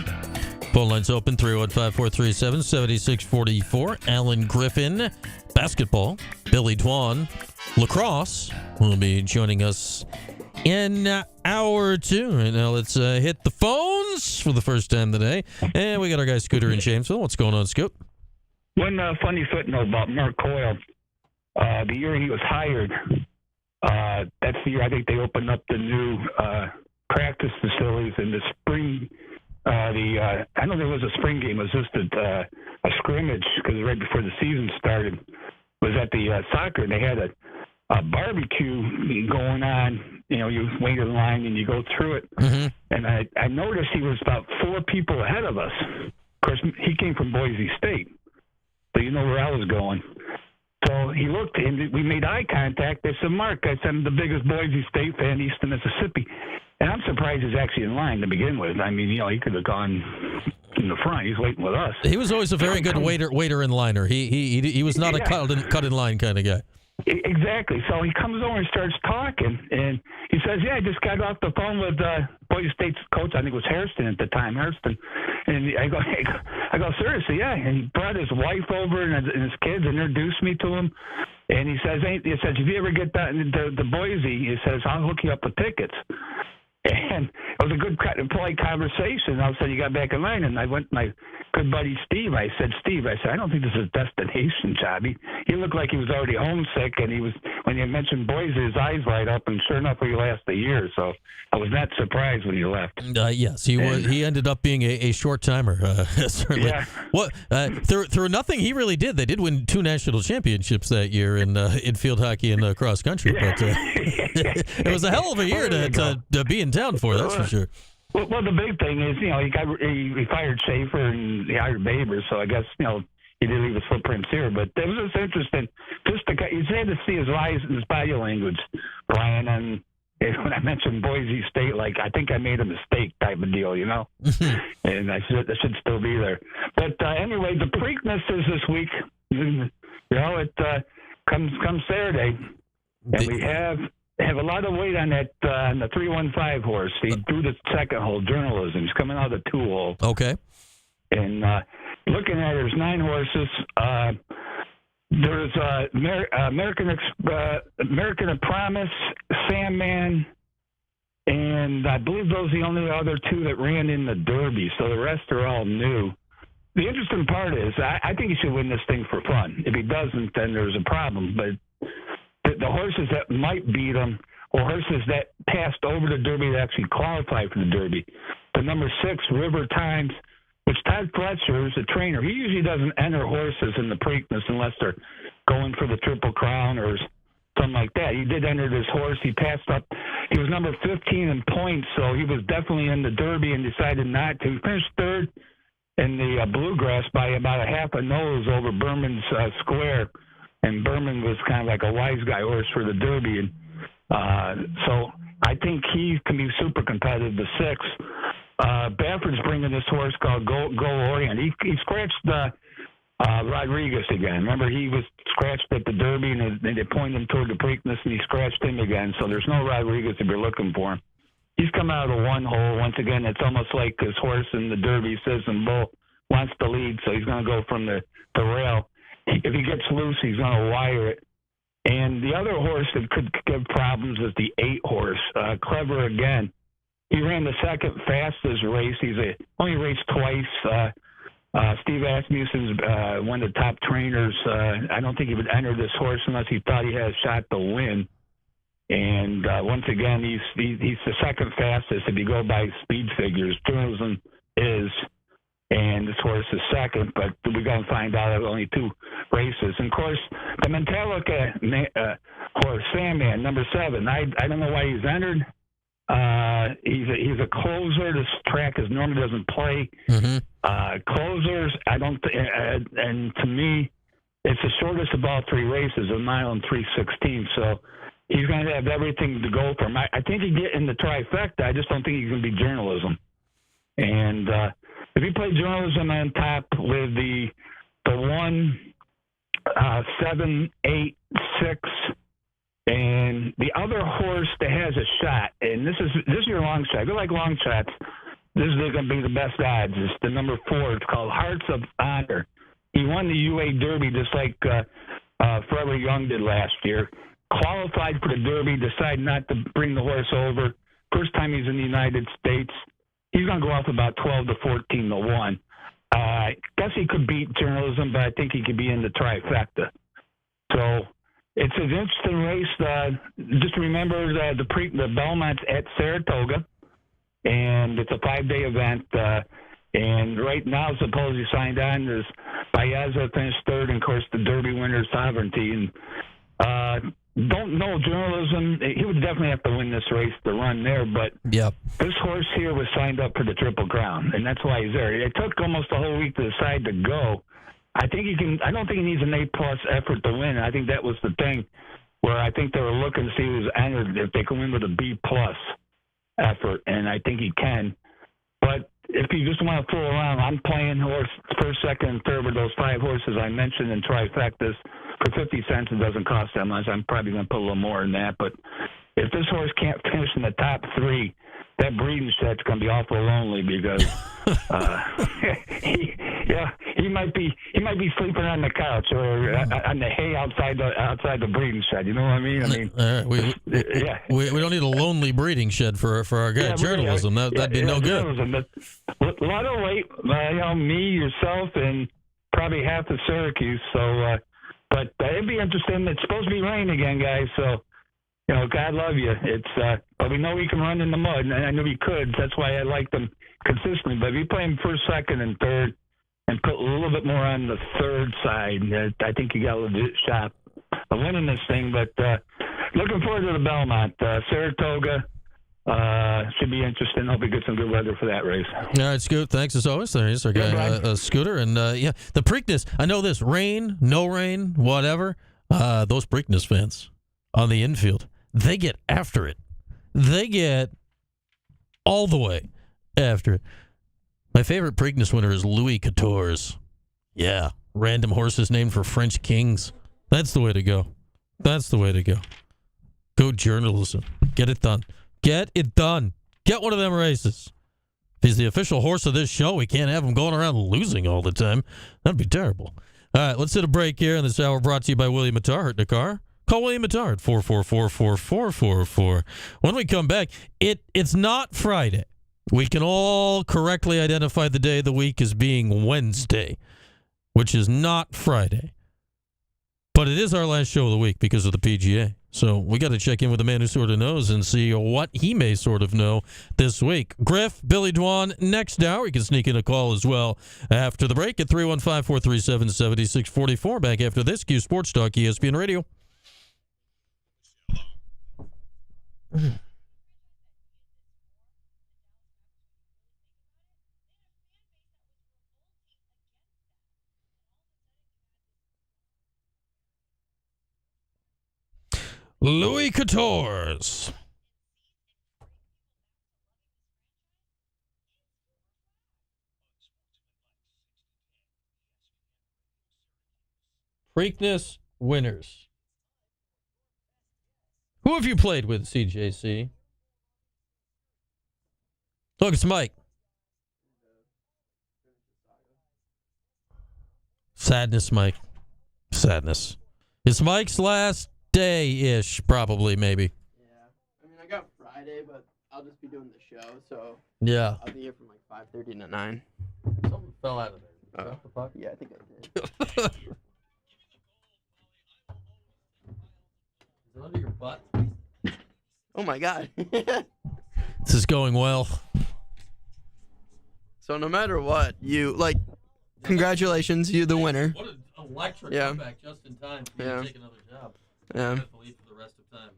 Phone lines open, 315-437-7644. Alan Griffin, basketball. Billy Dwan, lacrosse, will be joining us in hour 2. Right now, let's hit the phones for the first time today. And we got our guy Scooter in Jamesville. What's going on, Scoot? One funny footnote about Mark Coyle. The year he was hired, that's the year I think they opened up the new practice facilities in the spring. I know there was a spring game. It was just a scrimmage because right before the season started. It was at the soccer, and they had a barbecue going on. You know, you wait in line and you go through it. Mm-hmm. And I noticed he was about 4 people ahead of us. Of course, he came from Boise State, so you know where I was going. So he looked, and we made eye contact. I said, Mark, I said, I'm the biggest Boise State fan east of Mississippi. And I'm surprised he's actually in line to begin with. I mean, you know, he could have gone in the front. He's waiting with us. He was always a very good waiter and liner. He was not a cut in line kind of guy. Exactly. So he comes over and starts talking, and he says, I just got off the phone with Boise State's coach. I think it was Hairston at the time, Hairston. And I go, seriously, yeah. And he brought his wife over and his kids, introduced me to him. And he says, if you ever get that to Boise, he says, I'll hook you up with tickets. And it was a good, polite conversation. All of a sudden, you got back in line, and I went to my good buddy Steve. I said, I don't think this is a destination job. He looked like he was already homesick, and when you mentioned Boise, his eyes light up, and sure enough, he lasted a year. So I was not surprised when he left. Yes, he ended up being a short timer. Certainly. Yeah. What through nothing he really did. They did win 2 national championships that year in field hockey and cross country, but it was a hell of a year to be in town for. That's for sure. Well, the big thing is, you know, he fired Schaefer and he hired Baber, so I guess, you know, he did leave his footprints here. But it was just interesting. You had to see his eyes and his body language, Brian. And when I mentioned Boise State, like, I think I made a mistake type of deal, you know. And I should still be there. But anyway, the Preakness is this week. You know, it comes Saturday, and we have a lot of weight on that on the 315 horse. He threw the second hole, journalism. He's coming out of the 2 hole. Okay. And looking at it, there's 9 horses. There's American Promise, Sandman, and I believe those are the only other 2 that ran in the Derby. So the rest are all new. The interesting part is I think he should win this thing for fun. If he doesn't, then there's a problem. But the horses that might beat him, or horses that passed over the Derby that actually qualify for the Derby. The number 6, River Times, which Todd Fletcher is a trainer. He usually doesn't enter horses in the Preakness unless they're going for the Triple Crown or something like that. He did enter this horse. He passed up. He was number 15 in points, so he was definitely in the Derby and decided not to. He finished 3rd in the Bluegrass by about a half a nose over Berman's Square. And Berman was kind of like a wise guy horse for the Derby. And so I think he can be super competitive, the 6. Bafford's bringing this horse called Go Orient. He scratched Rodriguez again. Remember, he was scratched at the Derby, and they pointed him toward the Preakness, and he scratched him again. So there's no Rodriguez if you're looking for him. He's come out of 1 hole. Once again, it's almost like his horse in the Derby, Citizen Bull, wants to lead, so he's going to go from the rail. If he gets loose, he's going to wire it. And the other horse that could give problems is the 8 horse, Clever Again. He ran the second fastest race. He's only raced twice. Steve Asmussen's one of the top trainers. I don't think he would enter this horse unless he thought he had a shot to win. And once again, he's the second fastest if you go by speed figures. Journalism is. And this horse is second, but we're going to find out of only 2 races. And, of course, the Metallica horse, Sandman, number 7. I don't know why he's entered. He's a closer. This track is normally doesn't play. Closers, I don't, and to me, it's the shortest of all 3 races, 1 mile and 3/16. So he's going to have everything to go for him. I think he get in the trifecta. I just don't think he's going to be journalism. And if he played journalism on top with the 1, 7, 8, 6. And the other horse that has a shot, and this is your long shot. If you like long shots, this is going to be the best odds. It's the number 4. It's called Hearts of Honor. He won the UA Derby just like Forever Young did last year. Qualified for the Derby, decided not to bring the horse over. First time he's in the United States. He's going to go off about 12 to 14 to 1. I guess he could beat journalism, but I think he could be in the trifecta. So it's an interesting race. Just remember the Belmont's at Saratoga, and it's a 5-day event. And right now, supposedly signed on is Baeza finished 3rd, and of course the Derby winner Sovereignty. And don't know journalism. He would definitely have to win this race to run there. But this horse here was signed up for the Triple Crown, and that's why he's there. It took almost a whole week to decide to go. I think he can. I don't think he needs an A+ effort to win. I think that was the thing where I think they were looking to see who was entered if they can win with a B+ effort, and I think he can. But if you just want to fool around, I'm playing horse 1st, 2nd, and 3rd with those 5 horses I mentioned in trifectas. For 50 cents, it doesn't cost that much. I'm probably going to put a little more in that. But if this horse can't finish in the top 3, that breeding set's going to be awful lonely because he might be sleeping on the couch or on the hay outside the breeding shed. You know what I mean? We don't need a lonely breeding shed for our guy journalism. That'd be no good. But a lot of weight, me, yourself, and probably half of Syracuse. So, but it'd be interesting. It's supposed to be rain again, guys. So, God love you. It's but we know he can run in the mud, and I knew he could. That's why I liked him consistently. But if you play him 1st, 2nd, and 3rd, and put a little bit more on the 3rd side, I think you got a legit shot of winning this thing. But looking forward to the Belmont. Saratoga should be interesting. Hope we get some good weather for that race. All right, Scoot. Thanks as always. There's our guy, Scooter. And the Preakness. I know this. Rain, no rain, whatever. Those Preakness fans on the infield, they get after it. They get all the way after it. My favorite Preakness winner is Louis Quatorze. Yeah, random horses named for French kings. That's the way to go. That's the way to go. Go journalism. Get it done. Get it done. Get one of them races. If he's the official horse of this show, we can't have him going around losing all the time. That'd be terrible. All right, let's hit a break here. And this hour brought to you by William Mattar. Hurt in a car? Call William Mattar at 444-4444. When we come back, it's not Friday. We can all correctly identify the day of the week as being Wednesday, which is not Friday. But it is our last show of the week because of the PGA. So we got to check in with the man who sort of knows and see what he may sort of know this week. Griff, Billy Dwan, next hour. You can sneak in a call as well after the break at 315-437-7644. Back after this, Cuse Sports Talk, ESPN Radio. Louis Quatorze. Preakness winners. Who have you played with, CJC? Look, it's Mike. Sadness, Mike. Sadness. It's Mike's last day-ish, probably, maybe. Yeah. I mean, I got Friday, but I'll just be doing the show, so yeah. I'll be here from like 5:30 to 9. Something fell out of there. Oh. The fuck? Yeah, I think I did. Is it under your butt? Oh, my God. This is going well. So no matter what, congratulations, you're the winner. What an electric Yeah. comeback just in time for you to take another job. Yeah. I have to leave for the rest time,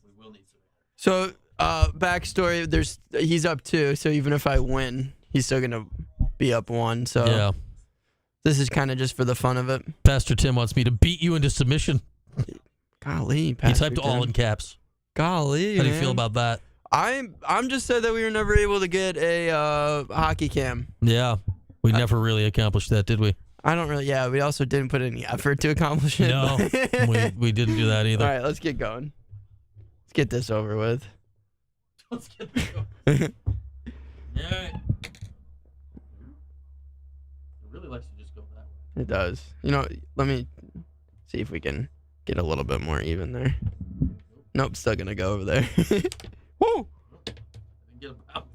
we will need some. So, backstory, he's up 2, so even if I win, he's still going to be up 1. So Yeah. this is kind of just for the fun of it. Pastor Tim wants me to beat you into submission. Golly, Pastor He typed Tim. all in caps. Golly, How do you man. feel about that? I'm just sad that we were never able to get a hockey cam. Yeah. We never really accomplished that, did we? I don't really. Yeah, we also didn't put any effort to accomplish it. No, we didn't do that either. All right, let's get going. Let's get this over with. Let's get this going. All right. It really likes to just go that way. It does. You know, let me see if we can get a little bit more even there. Nope, still gonna go over there. Woo! I didn't get a bounce.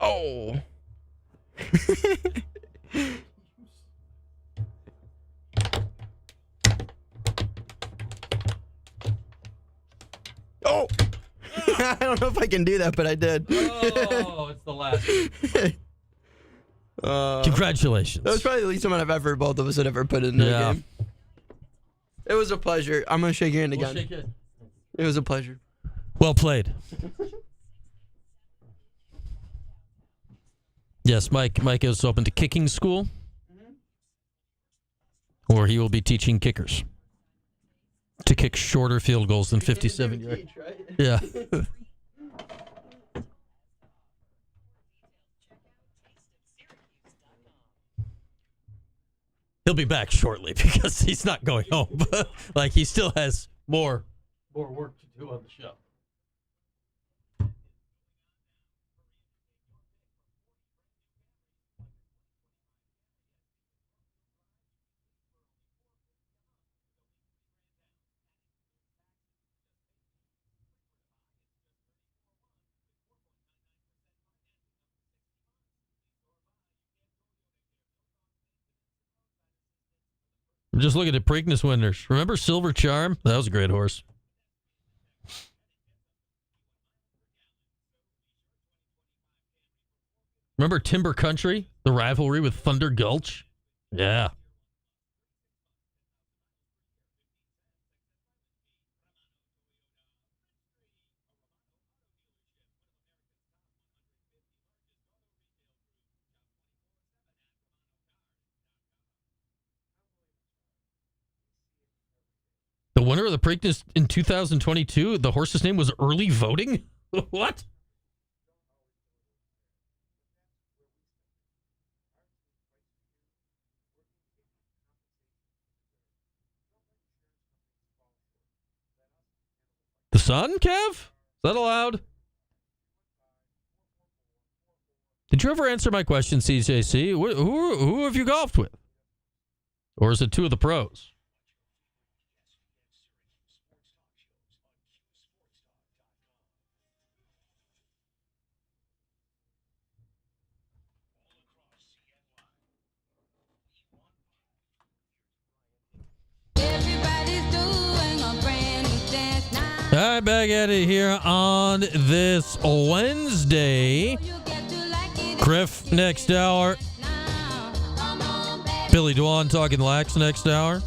Oh. Oh. I don't know if I can do that, but I did. Oh, it's the last. Congratulations. That was probably the least amount of effort both of us had ever put into a game. It was a pleasure. I'm gonna shake your hand again. We'll shake it. It was a pleasure. Well played. Yes, Mike is open to kicking school, or he will be teaching kickers to kick shorter field goals than 57 yards. Right? Yeah. He'll be back shortly because he's not going home. Like, he still has more work to do on the show. I'm just looking at Preakness winners. Remember Silver Charm? That was a great horse. Remember Timber Country? The rivalry with Thunder Gulch? Yeah. The winner of the Preakness in 2022, the horse's name was Early Voting? What? The Sun, Kev? Is that allowed? Did you ever answer my question, CJC? Who have you golfed with? Or is it two of the pros? All right, back at it here on this Wednesday. Griff next hour. Billy Dwan talking lax next hour.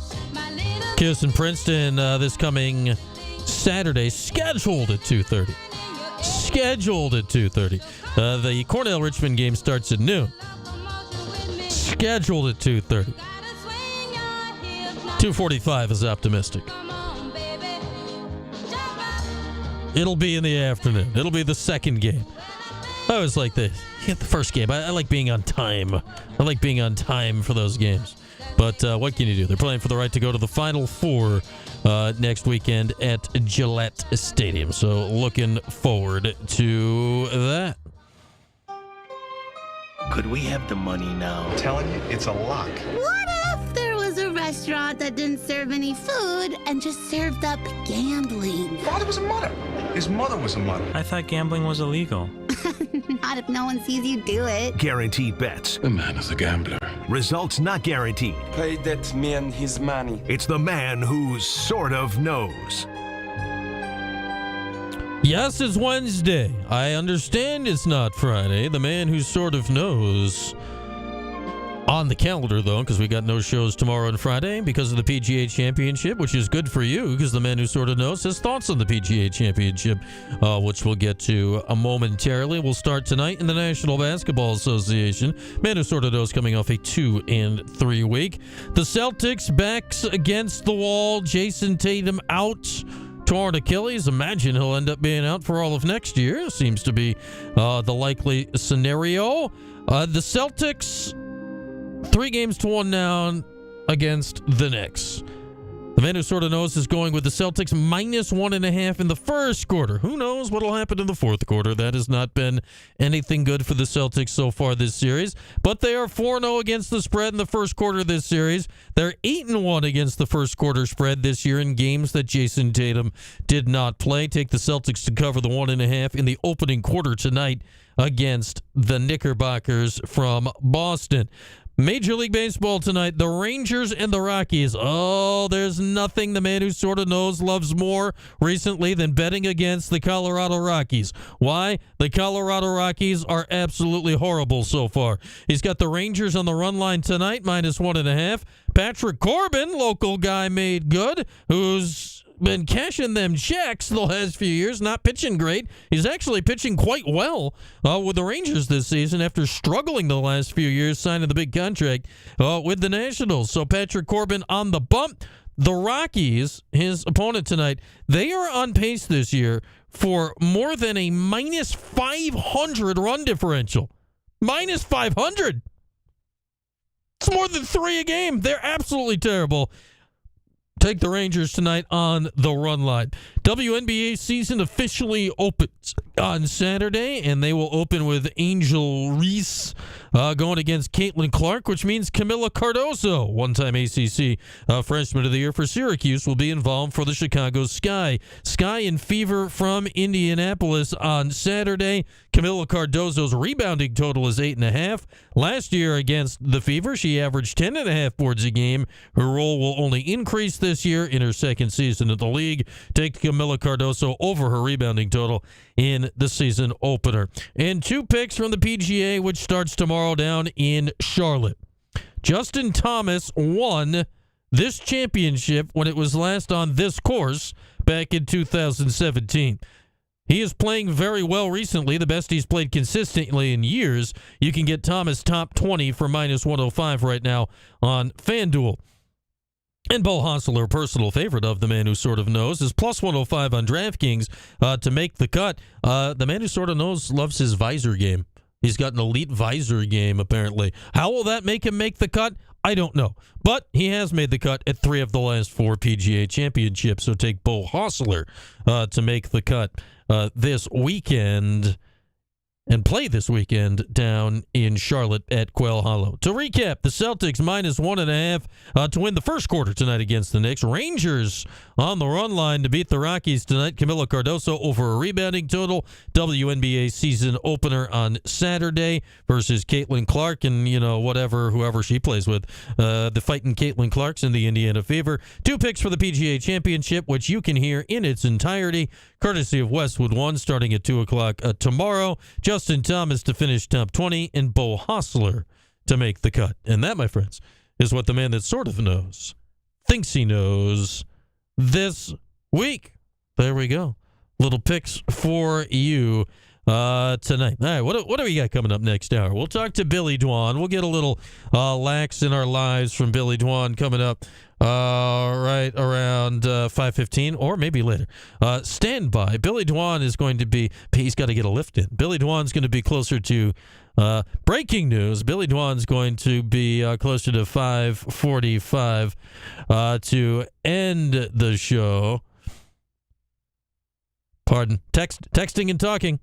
Cuse in Princeton this coming Saturday, scheduled at 2:30. Scheduled at 2:30. The Cornell-Richmond game starts at noon. Scheduled at 2:30. 2:45 is optimistic. It'll be in the afternoon. It'll be the second game. I always like the first game. I like being on time. I like being on time for those games. But what can you do? They're playing for the right to go to the Final Four next weekend at Gillette Stadium. So looking forward to that. Could we have the money now? I'm telling you, it's a lock. What if there was a restaurant that didn't serve any food and just served up gambling? Father was a mutter. His mother was a mutter. I thought gambling was illegal. Not if no one sees you do it. Guaranteed bets. The man is a gambler. Results not guaranteed. Pay that man his money. It's the man who sort of knows. Yes, it's Wednesday. I understand it's not Friday. The man who sort of knows on the calendar, though, because we got no shows tomorrow and Friday because of the PGA Championship, which is good for you because the man who sort of knows has thoughts on the PGA Championship, which we'll get to momentarily. We'll start tonight in the National Basketball Association. Man who sort of knows coming off a 2-3 week. The Celtics backs against the wall. Jason Tatum out. Torn Achilles. Imagine he'll end up being out for all of next year. Seems to be the likely scenario. The Celtics 3-1 down against the Knicks. The man who sort of knows is going with the Celtics -1.5 in the first quarter. Who knows what will happen in the fourth quarter? That has not been anything good for the Celtics so far this series. But they are 4-0 against the spread in the first quarter of this series. They're 8-1 against the first quarter spread this year in games that Jason Tatum did not play. Take the Celtics to cover the 1.5 in the opening quarter tonight against the Knickerbockers from Boston. Major League Baseball tonight, the Rangers and the Rockies. Oh, there's nothing the man who sort of knows loves more recently than betting against the Colorado Rockies. Why? The Colorado Rockies are absolutely horrible so far. He's got the Rangers on the run line tonight, -1.5. Patrick Corbin, local guy made good, who's been cashing them checks the last few years, not pitching great. He's actually pitching quite well with the Rangers this season after struggling the last few years, signing the big contract with the Nationals. So Patrick Corbin on the bump. The Rockies, his opponent tonight, they are on pace this year for more than a -500 run differential. -500. It's more than 3 a game. They're absolutely terrible. Take the Rangers tonight on the run line. WNBA season officially opens on Saturday, and they will open with Angel Reese going against Caitlin Clark, which means Camila Cardoso, one-time ACC Freshman of the Year for Syracuse, will be involved for the Chicago Sky. Sky and Fever from Indianapolis on Saturday. Camila Cardoso's rebounding total is 8.5. Last year against the Fever, she averaged 10.5 boards a game. Her role will only increase this year in her second season in the league. Take Camila Cardoso over her rebounding total in the season opener. And 2 picks from the PGA, which starts tomorrow down in Charlotte. Justin Thomas won this championship when it was last on this course back in 2017. He is playing very well recently, the best he's played consistently in years. You can get Thomas top 20 for -105 right now on FanDuel. And Bo Hostler, personal favorite of the man who sort of knows, is +105 on DraftKings to make the cut. The man who sort of knows loves his visor game. He's got an elite visor game, apparently. How will that make him make the cut? I don't know. But he has made the cut at 3 of the last 4 PGA championships. So take Bo Hostler to make the cut this weekend and play this weekend down in Charlotte at Quail Hollow. To recap, the Celtics -1.5 to win the first quarter tonight against the Knicks. Rangers on the run line to beat the Rockies tonight. Camila Cardoso over a rebounding total. WNBA season opener on Saturday versus Caitlin Clark and, whoever she plays with. The fighting Caitlin Clark's in the Indiana Fever. 2 picks for the PGA Championship, which you can hear in its entirety, courtesy of Westwood One, starting at 2 o'clock tomorrow. Justin Thomas to finish top 20 and Bo Hostler to make the cut. And that, my friends, is what the man that sort of knows thinks he knows this week. There we go. Little picks for you tonight. All right, what do we got coming up next hour? We'll talk to Billy Dwan. We'll get a little lax in our lives from Billy Dwan coming up right around 5:15 or maybe later. Stand by. Billy Dwan is going to be, he's got to get a lift in. Billy Dwan's going to be closer to breaking news. Billy Dwan's going to be closer to 5:45 to end the show. Pardon. Texting and talking.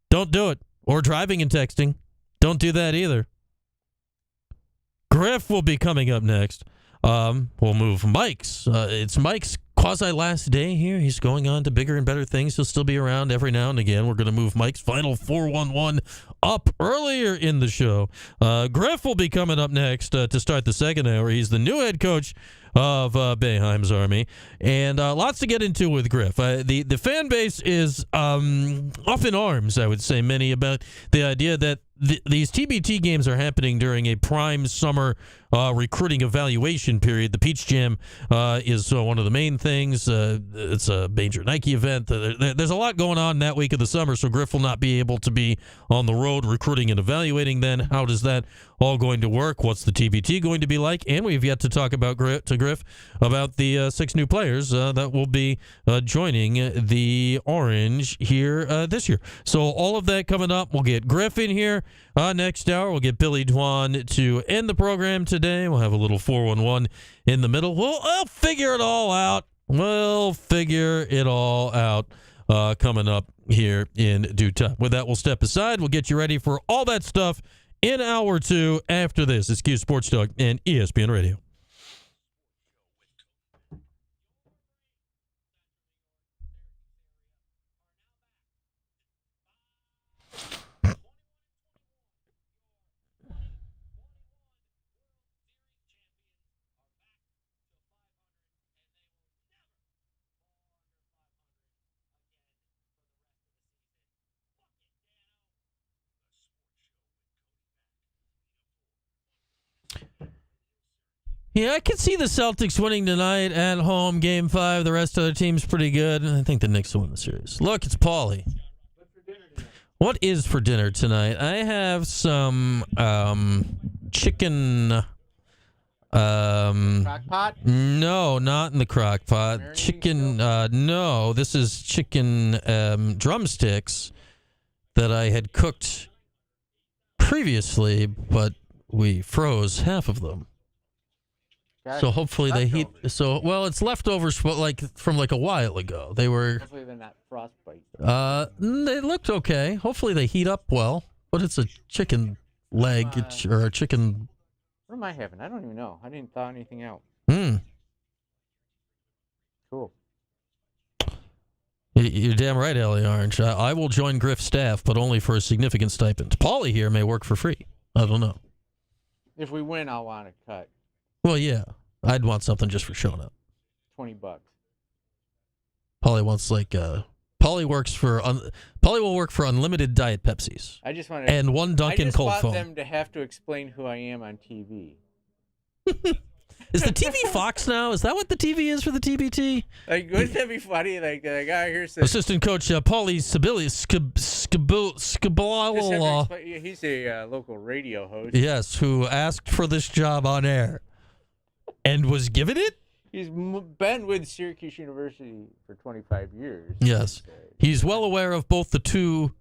Don't do it. Or driving and texting. Don't do that either. Griff will be coming up next. We'll move Mike's. It's Mike's quasi-last day here. He's going on to bigger and better things. He'll still be around every now and again. We're going to move Mike's final 411 up earlier in the show. Griff will be coming up next to start the second hour. He's the new head coach of Boeheim's Army. And lots to get into with Griff. The fan base is up in arms, I would say, many, about the idea that these TBT games are happening during a prime summer recruiting evaluation period. The Peach Jam is one of the main things. It's a major Nike event. There's a lot going on that week of the summer, so Griff will not be able to be on the road recruiting and evaluating then. How does that all going to work? What's the TBT going to be like? And we've yet to talk about Griff about the 6 new players that will be joining the Orange here this year. So all of that coming up. We'll get Griff in here next hour. We'll get Billy Dwan to end the program today. We'll have a little 411 in the middle. We'll figure it all out. Coming up here in due time. With that, we'll step aside. We'll get you ready for all that stuff in hour 2 after this. It's Cuse Sports Talk and ESPN Radio. Yeah, I could see the Celtics winning tonight at home, Game 5. The rest of the team's pretty good. I think the Knicks will win the series. Look, it's Paulie. What is for dinner tonight? I have some chicken. Crock pot? No, not in the crock pot. Chicken. No, this is chicken drumsticks that I had cooked previously, but we froze half of them. So hopefully they heat. So it's leftovers, but from a while ago. They were. Hopefully they're not frostbite. They looked okay. Hopefully they heat up well. But it's a chicken leg or a chicken. What am I having? I don't even know. I didn't thaw anything out. Cool. You're damn right, Ellie Orange. I will join Griff's staff, but only for a significant stipend. Paulie here may work for free. I don't know. If we win, I'll want a cut. Well, yeah. I'd want something just for showing up. $20. Paulie wants Paulie will work for unlimited Diet Pepsis. I just want and one Dunkin' cold foam. I just want them to have to explain who I am on TV. Is the TV Fox now? Is that what the TV is for the TBT? Wouldn't that be funny? The guy here says... Assistant coach Paulie Skibala. He's a local radio host. Yes, who asked for this job on air and was given it? He's been with Syracuse University for 25 years. Yes. He's well aware of both the 2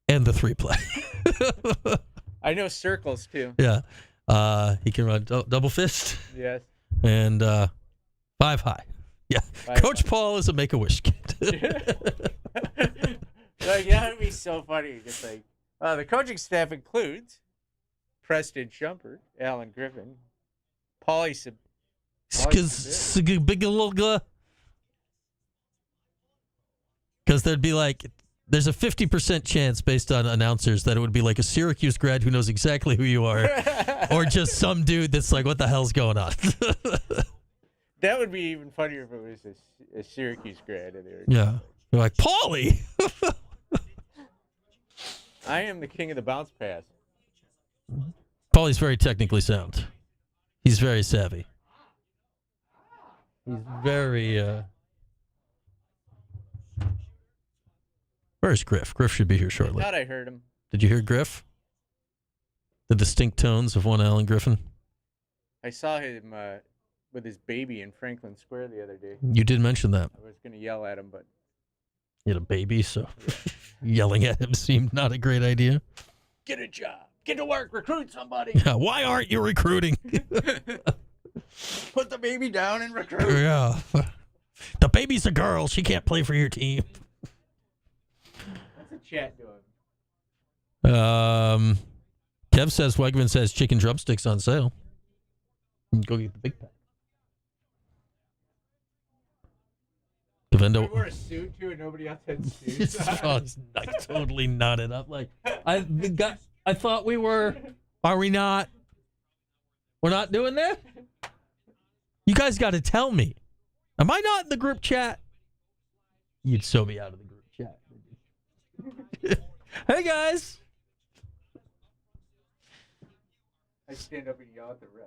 and the 3 play. I know circles, too. Yeah. He can run double fist. Yes. And 5 high. Yeah. Coach Paul is a Make-A-Wish kid. That would be so funny. Just the coaching staff includes Preston Shumpert, Alan Griffin, Paulie because there'd be there's a 50% chance based on announcers that it would be a Syracuse grad who knows exactly who you are or just some dude that's what the hell's going on. That would be even funnier if it was a Syracuse grad. Yeah. You're like, Paulie! I am the king of the bounce pass. Paulie's very technically sound. He's very savvy. He's very... Where's Griff? Griff should be here shortly. I thought I heard him. Did you hear Griff? The distinct tones of one Alan Griffin? I saw him with his baby in Franklin Square the other day. You did mention that. I was going to yell at him, but... He had a baby, so yelling at him seemed not a great idea. Get a job. Get to work. Recruit somebody. Yeah, why aren't you recruiting? Put the baby down and recruit. Yeah. The baby's a girl. She can't play for your team. What's the chat doing? Kev says Wegmans has chicken drumsticks on sale. Go get the big pack. I wore a suit too, and nobody else had suits. I totally knotted up. I thought we were. Are we not? We're not doing that? You guys got to tell me. Am I not in the group chat? You'd so be out of the group chat. Hey, guys. I stand up and yell at the ref.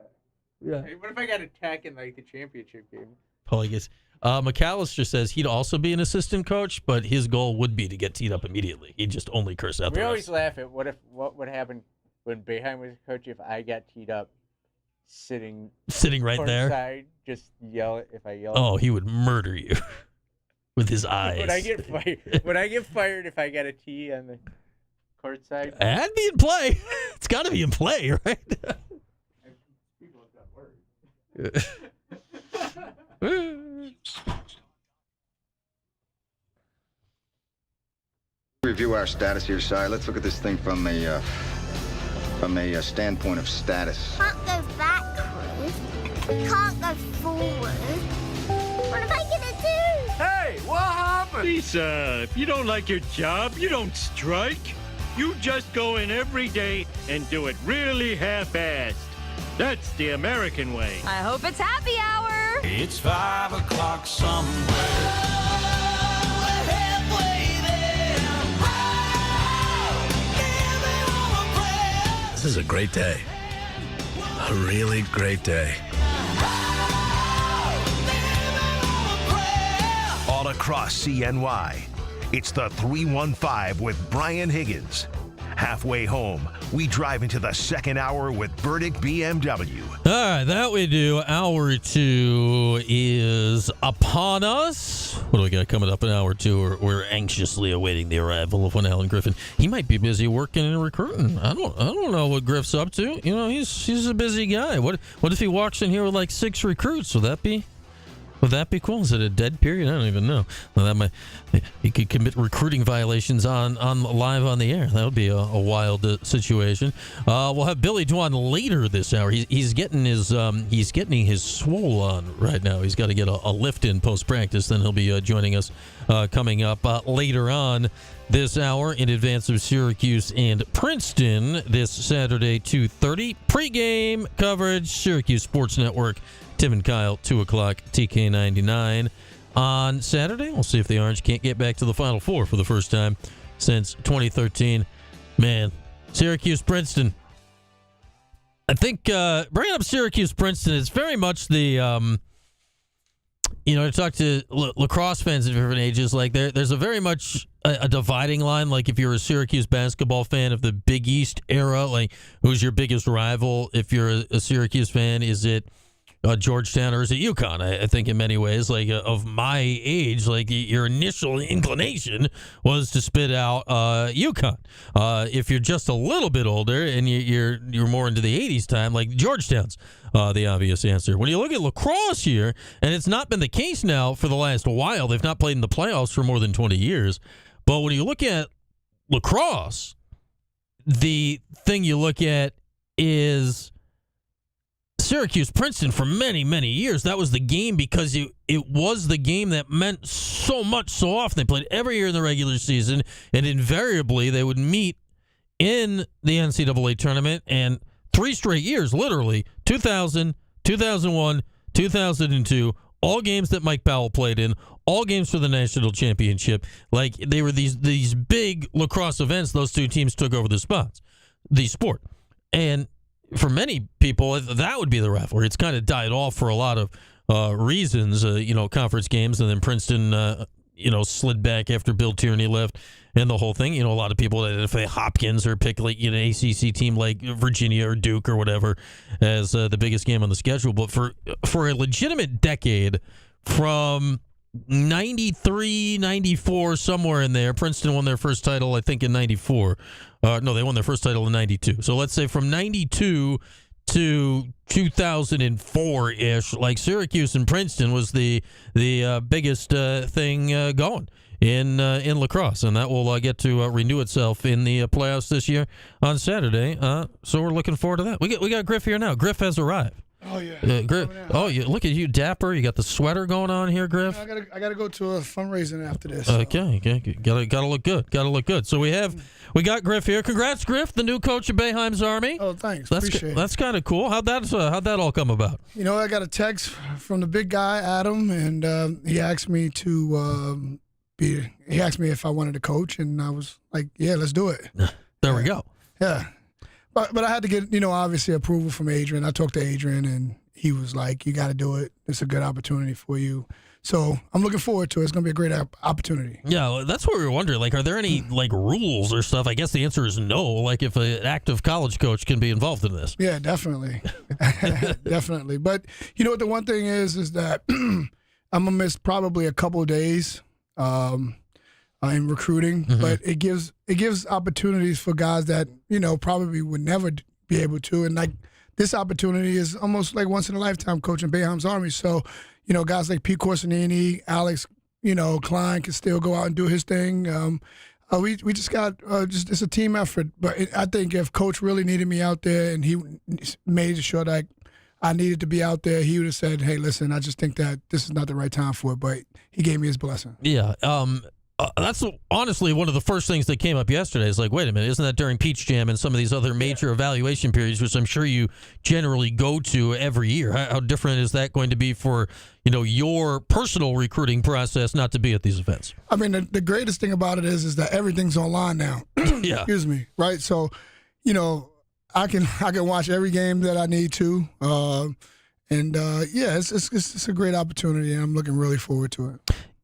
Yeah. Hey, what if I got attacked in like the championship game? Probably gets. McAllister says he'd also be an assistant coach, but his goal would be to get teed up immediately. He'd just only curse out the We always refs. laugh at what would happen when Boeheim was a coach if I got teed up sitting right there. Side, just yell if I yell. Oh, he would murder you with his eyes. Would I get fired? Would I get fired if I got a tee on the court side? That'd be in play. It's got to be in play, right? People have got words. Review our status here, Si. Let's look at this thing from a standpoint of status. Can't go backwards. Can't go forward. What am I gonna do? Hey, what happened? Lisa, if you don't like your job, you don't strike. You just go in every day and do it really half-assed. That's the American way. I hope it's happy hour. It's 5 o'clock somewhere. This is a great day. A really great day. All across CNY, it's the 315 with Brian Higgins. Halfway home, we drive into the second hour with Burdick BMW. All right, that we do. Hour 2 is upon us. What do we got coming up in hour 2? We're anxiously awaiting the arrival of one Alan Griffin. He might be busy working and recruiting. I don't know what Griff's up to. You know, he's a busy guy. What if he walks in here with like 6 recruits? Would that be cool? Is it a dead period? I don't even know. Well, he could commit recruiting violations on live on the air. That would be a wild situation. We'll have Billy Dwan later this hour. He's getting his swole on right now. He's got to get a lift in post practice. Then he'll be joining us coming up later on this hour in advance of Syracuse and Princeton this Saturday 2:30 pregame coverage. Syracuse Sports Network. Tim and Kyle, 2 o'clock, TK99. On Saturday, we'll see if the Orange can't get back to the Final Four for the first time since 2013. Man, Syracuse-Princeton. I think bringing up Syracuse-Princeton is very much the, I talk to lacrosse fans of different ages. Like there's a very much a dividing line. Like if you're a Syracuse basketball fan of the Big East era, like who's your biggest rival? If you're a Syracuse fan, is it Georgetown or is it UConn? I think in many ways, like of my age, like your initial inclination was to spit out UConn. If you're just a little bit older and you're more into the 80s time, like Georgetown's the obvious answer. When you look at lacrosse here, and it's not been the case now for the last while, they've not played in the playoffs for more than 20 years. But when you look at lacrosse, the thing you look at is Syracuse-Princeton for many, many years. That was the game because it was the game that meant so much so often. They played every year in the regular season, and invariably they would meet in the NCAA tournament, and 3 straight years, literally, 2000, 2001, 2002, all games that Mike Powell played in, all games for the national championship. Like, they were these big lacrosse events. Those two teams took over the sport. And for many people, that would be the rivalry. It's kind of died off for a lot of reasons, conference games, and then Princeton, slid back after Bill Tierney left and the whole thing. A lot of people identify Hopkins or pick like an ACC team like Virginia or Duke or whatever as the biggest game on the schedule. But for a legitimate decade, from 93, 94, somewhere in there, Princeton won their first title, I think, in 94. No, they won their first title in 92. So let's say from 92 to 2004-ish, like Syracuse and Princeton was the biggest thing going in lacrosse, and that will get to renew itself in the playoffs this year on Saturday. So we're looking forward to that. We got Griff here now. Griff has arrived. Oh yeah. Griff. Oh, look at you, dapper. You got the sweater going on here, Griff. I gotta go to a fundraising after this. Okay. Gotta look good. So we got Griff here. Congrats, Griff, the new coach of Boeheim's Army. Oh, thanks. Appreciate it. That's kind of cool. How'd that all come about? I got a text from the big guy, Adam, and he asked me if I wanted to coach, and I was like, yeah, let's do it. There we go. Yeah. But I had to get, obviously approval from Adrian. I talked to Adrian, and he was like, you got to do it. It's a good opportunity for you. So I'm looking forward to it. It's going to be a great opportunity. Yeah, that's what we were wondering. Like, are there any, rules or stuff? I guess the answer is no. Like, if an active college coach can be involved in this. Yeah, definitely. Definitely. But you know what the one thing is that I'm going to miss probably a couple of days in recruiting. Mm-hmm. But it gives opportunities for guys that, probably would never be able to. And, this opportunity is almost like once in a lifetime coaching Boeheim's Army. So, guys like Pete Corsinini, Alex, Klein can still go out and do his thing. We just got it's a team effort. But I think if Coach really needed me out there and he made sure that I needed to be out there, he would have said, "Hey, listen, I just think that this is not the right time for it." But he gave me his blessing. Yeah. That's honestly one of the first things that came up yesterday. Is like, wait a minute, isn't that during Peach Jam and some of these other major evaluation periods, which I'm sure you generally go to every year? How different is that going to be for your personal recruiting process not to be at these events? I mean, the greatest thing about it is that everything's online now. Yeah. Excuse me. Right. So, I can watch every game that I need to. It's a great opportunity, and I'm looking really forward to it.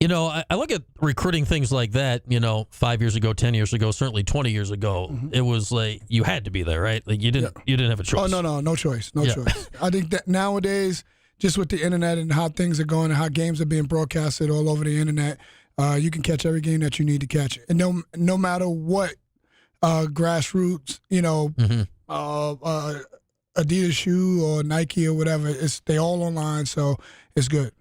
I look at recruiting things like that, 5 years ago, 10 years ago, certainly 20 years ago. Mm-hmm. It was like you had to be there, right? Like you didn't have a choice. Oh, no choice. No choice. I think that nowadays, just with the internet and how things are going and how games are being broadcasted all over the internet, you can catch every game that you need to catch. And no matter what grassroots, Adidas shoe or Nike or whatever, they all online, so it's good.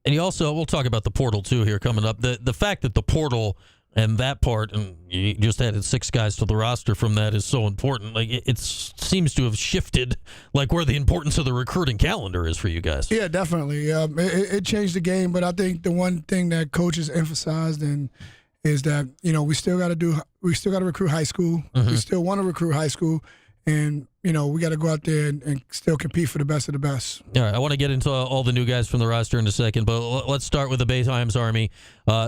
And we'll talk about the portal too here coming up. The fact that the portal and that part, and you just added 6 guys to the roster from that, is so important. Like it seems to have shifted, like where the importance of the recruiting calendar is for you guys. Yeah, definitely. It changed the game, but I think the one thing that coaches emphasized is that we still got to recruit high school. Mm-hmm. We still want to recruit high school. And, we got to go out there and still compete for the best of the best. All right, I want to get into all the new guys from the roster in a second, but let's start with the Boeheim's Army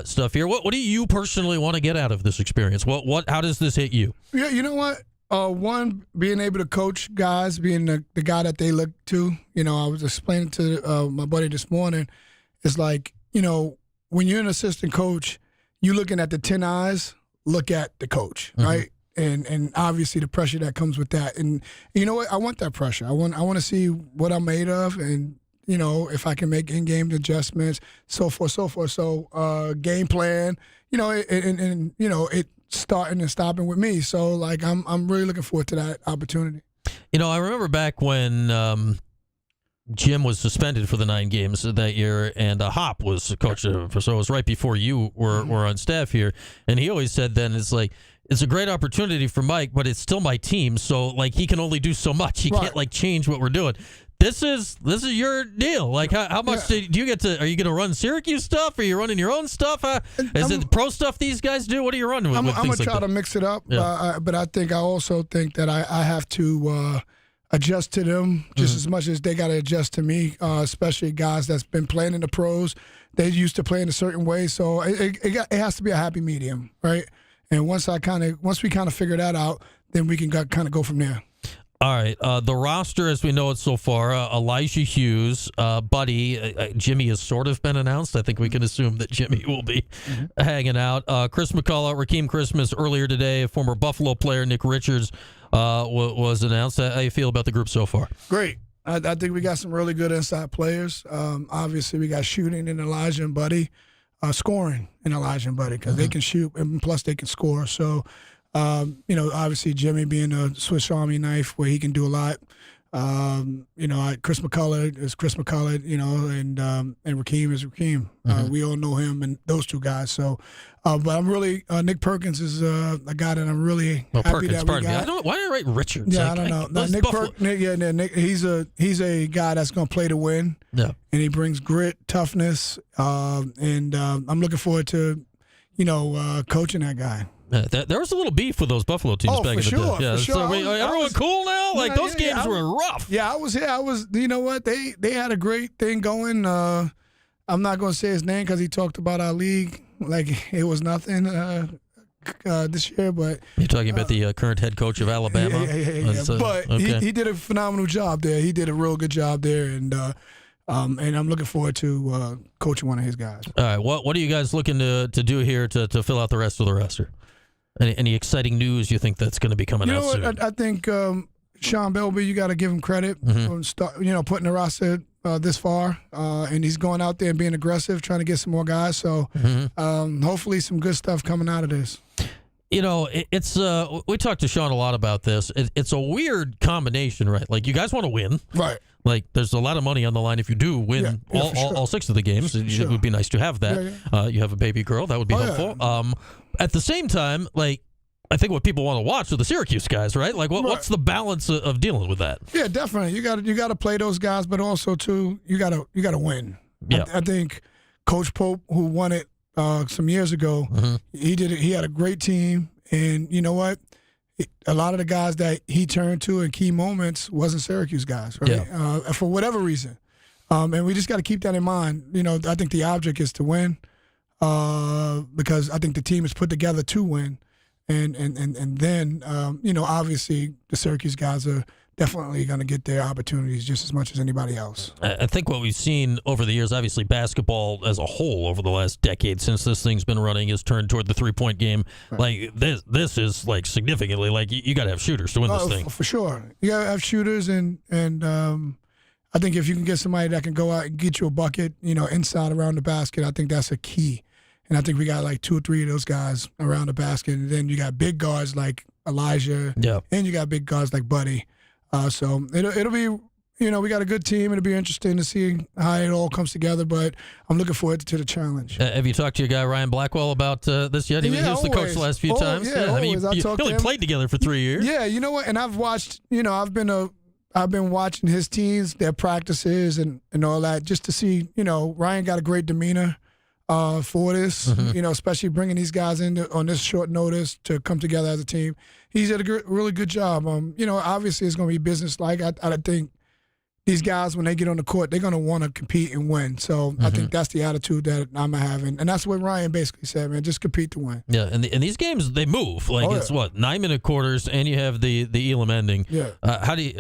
stuff here. What do you personally want to get out of this experience? How does this hit you? Yeah, you know what? One, being able to coach guys, being the guy that they look to. I was explaining to my buddy this morning, it's like, when you're an assistant coach, you're looking at the 10 eyes, look at the coach, mm-hmm. right? And obviously the pressure that comes with that. And you know what? I want that pressure. I want to see what I'm made of, and if I can make in-game adjustments, so forth. So game plan, it's starting and stopping with me. So like I'm really looking forward to that opportunity. I remember back when Jim was suspended for the 9 games that year, and Hop was coach. So it was right before you were on staff here, and he always said then it's a great opportunity for Mike, but it's still my team, so like he can only do so much. He can't change what we're doing. This is your deal. Like how much do you get to? Are you going to run Syracuse stuff? Are you running your own stuff? Is it the pro stuff these guys do? What are you running with? I'm going to try to mix it up, but I also think that I have to adjust to them just as much as they got to adjust to me. Especially guys that's been playing in the pros. They used to play in a certain way, so it has to be a happy medium, right? And once we kind of figure that out, then we can kind of go from there. All right. The roster, as we know it so far, Elijah Hughes, Buddy, Jimmy has sort of been announced. I think we can assume that Jimmy will be hanging out. Chris McCullough, Rakeem Christmas earlier today, former Buffalo player Nick Richards was announced. How do you feel about the group so far? Great. I think we got some really good inside players. Obviously, we got shooting in Elijah and Buddy. Scoring in Elijah and Buddy because they can shoot and plus they can score. So, obviously Jimmy being a Swiss Army knife where he can do a lot. Chris McCullough is Chris McCullough, and Rakeem is Rakeem. We all know him and those 2 guys. So, but I'm really Nick Perkins is a guy that I'm really happy Perkins, that we got. Why did I write Richards? Yeah, I don't know. No, Nick, he's a guy that's going to play to win. Yeah, and he brings grit, toughness, and I'm looking forward to, coaching that guy. There was a little beef with those Buffalo teams back in the day. Yeah, for sure. So everyone cool now? Those games were rough. Yeah, I was here. You know what? They had a great thing going. I'm not going to say his name because he talked about our league like it was nothing. this year, but you're talking about the current head coach of Alabama. Yeah. But okay. he did a phenomenal job there. He did a real good job there, and I'm looking forward to coaching one of his guys. All right, what are you guys looking to do here to fill out the rest of the roster? Any exciting news you think that's going to be coming out soon? I think Sean Belby, you got to give him credit for putting the roster this far, and he's going out there and being aggressive, trying to get some more guys. So hopefully some good stuff coming out of this. It's we talked to Sean a lot about this. It's a weird combination, right? Like, you guys want to win, right? Like, there's a lot of money on the line if you do win all 6 of the games. It would be nice to have that. You have a baby girl, that would be helpful. Yeah. At the same time, like, I think what people want to watch are the Syracuse guys, right? Like, what's the balance of dealing with that? Yeah, definitely. You got to play those guys, but also too, you got to win. Yeah. I think Coach Pope, who won it some years ago, he did it. He had a great team, and you know what? A lot of the guys that he turned to in key moments wasn't Syracuse guys, right? Yeah. For whatever reason, and we just got to keep that in mind. I think the object is to win, because I think the team is put together to win. And then, obviously the Syracuse guys are definitely going to get their opportunities just as much as anybody else. I think what we've seen over the years, obviously basketball as a whole over the last decade since this thing's been running, is turned toward the 3-point game. Right. Like, this is like significantly, like, you got to have shooters to win this thing. For sure. You got to have shooters, and I think if you can get somebody that can go out and get you a bucket, inside around the basket, I think that's a key. And I think we got like 2 or 3 of those guys around the basket. And then you got big guards like Elijah. Yeah. And you got big guards like Buddy. So it'll be, we got a good team. It'll be interesting to see how it all comes together. But I'm looking forward to the challenge. Have you talked to your guy Ryan Blackwell about this yet? He was the coach the last few times. Yeah, I mean, you only played together for 3 years. Yeah, you know what? And I've watched, I've been watching his teams, their practices and all that, just to see, Ryan got a great demeanor for this, especially bringing these guys in on this short notice to come together as a team. He's did a really good job. Obviously it's going to be business-like. I think these guys, when they get on the court, they're going to want to compete and win. So I think that's the attitude that I'm having. And that's what Ryan basically said, man, just compete to win. Yeah, and these games, they move. Like, it's 9-minute quarters, and you have the Elam ending. Yeah. How do you,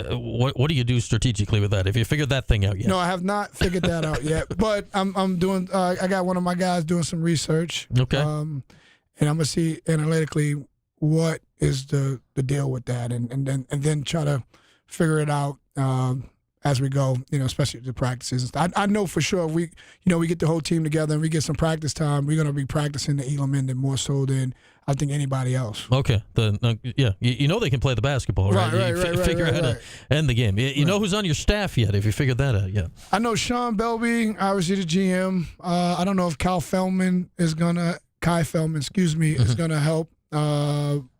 what do you do strategically with that? Have you figured that thing out yet? No, I have not figured that out yet. But I'm doing, I got one of my guys doing some research. Okay. And I'm going to see analytically what is the deal with that, and then try to figure it out as we go, especially the practices. I know for sure we get the whole team together and we get some practice time, we're going to be practicing the Elam ending more so than I think anybody else. Okay. They can play the basketball, right? Right, figure out how to end the game. You know who's on your staff yet? Have you figured that out yet? I know Sean Belby, obviously the GM. I don't know if Kai Feldman, is going to help.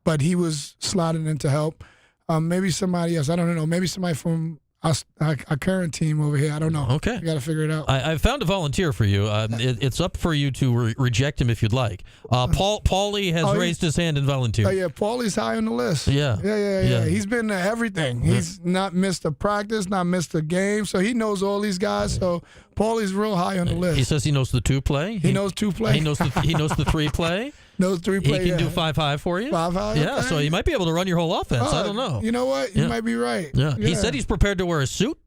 But he was slotted in to help. Maybe somebody else. I don't know. Maybe somebody from our current team over here. I don't know. Okay. You got to figure it out. I found a volunteer for you. It's up for you to reject him if you'd like. Paulie has raised his hand and volunteered. Oh, yeah. Paulie's high on the list. Yeah. He's been to everything. He's not missed a practice, not missed a game. So he knows all these guys. So Paulie's real high on the list. He says he knows the 2 play. He knows 2 play. He knows the 3 play. Knows 3 play. He can do 5-high for you. 5-high. Yeah, okay. So you might be able to run your whole offense. I don't know. You know what? You might be right. Yeah. He said he's prepared to wear a suit.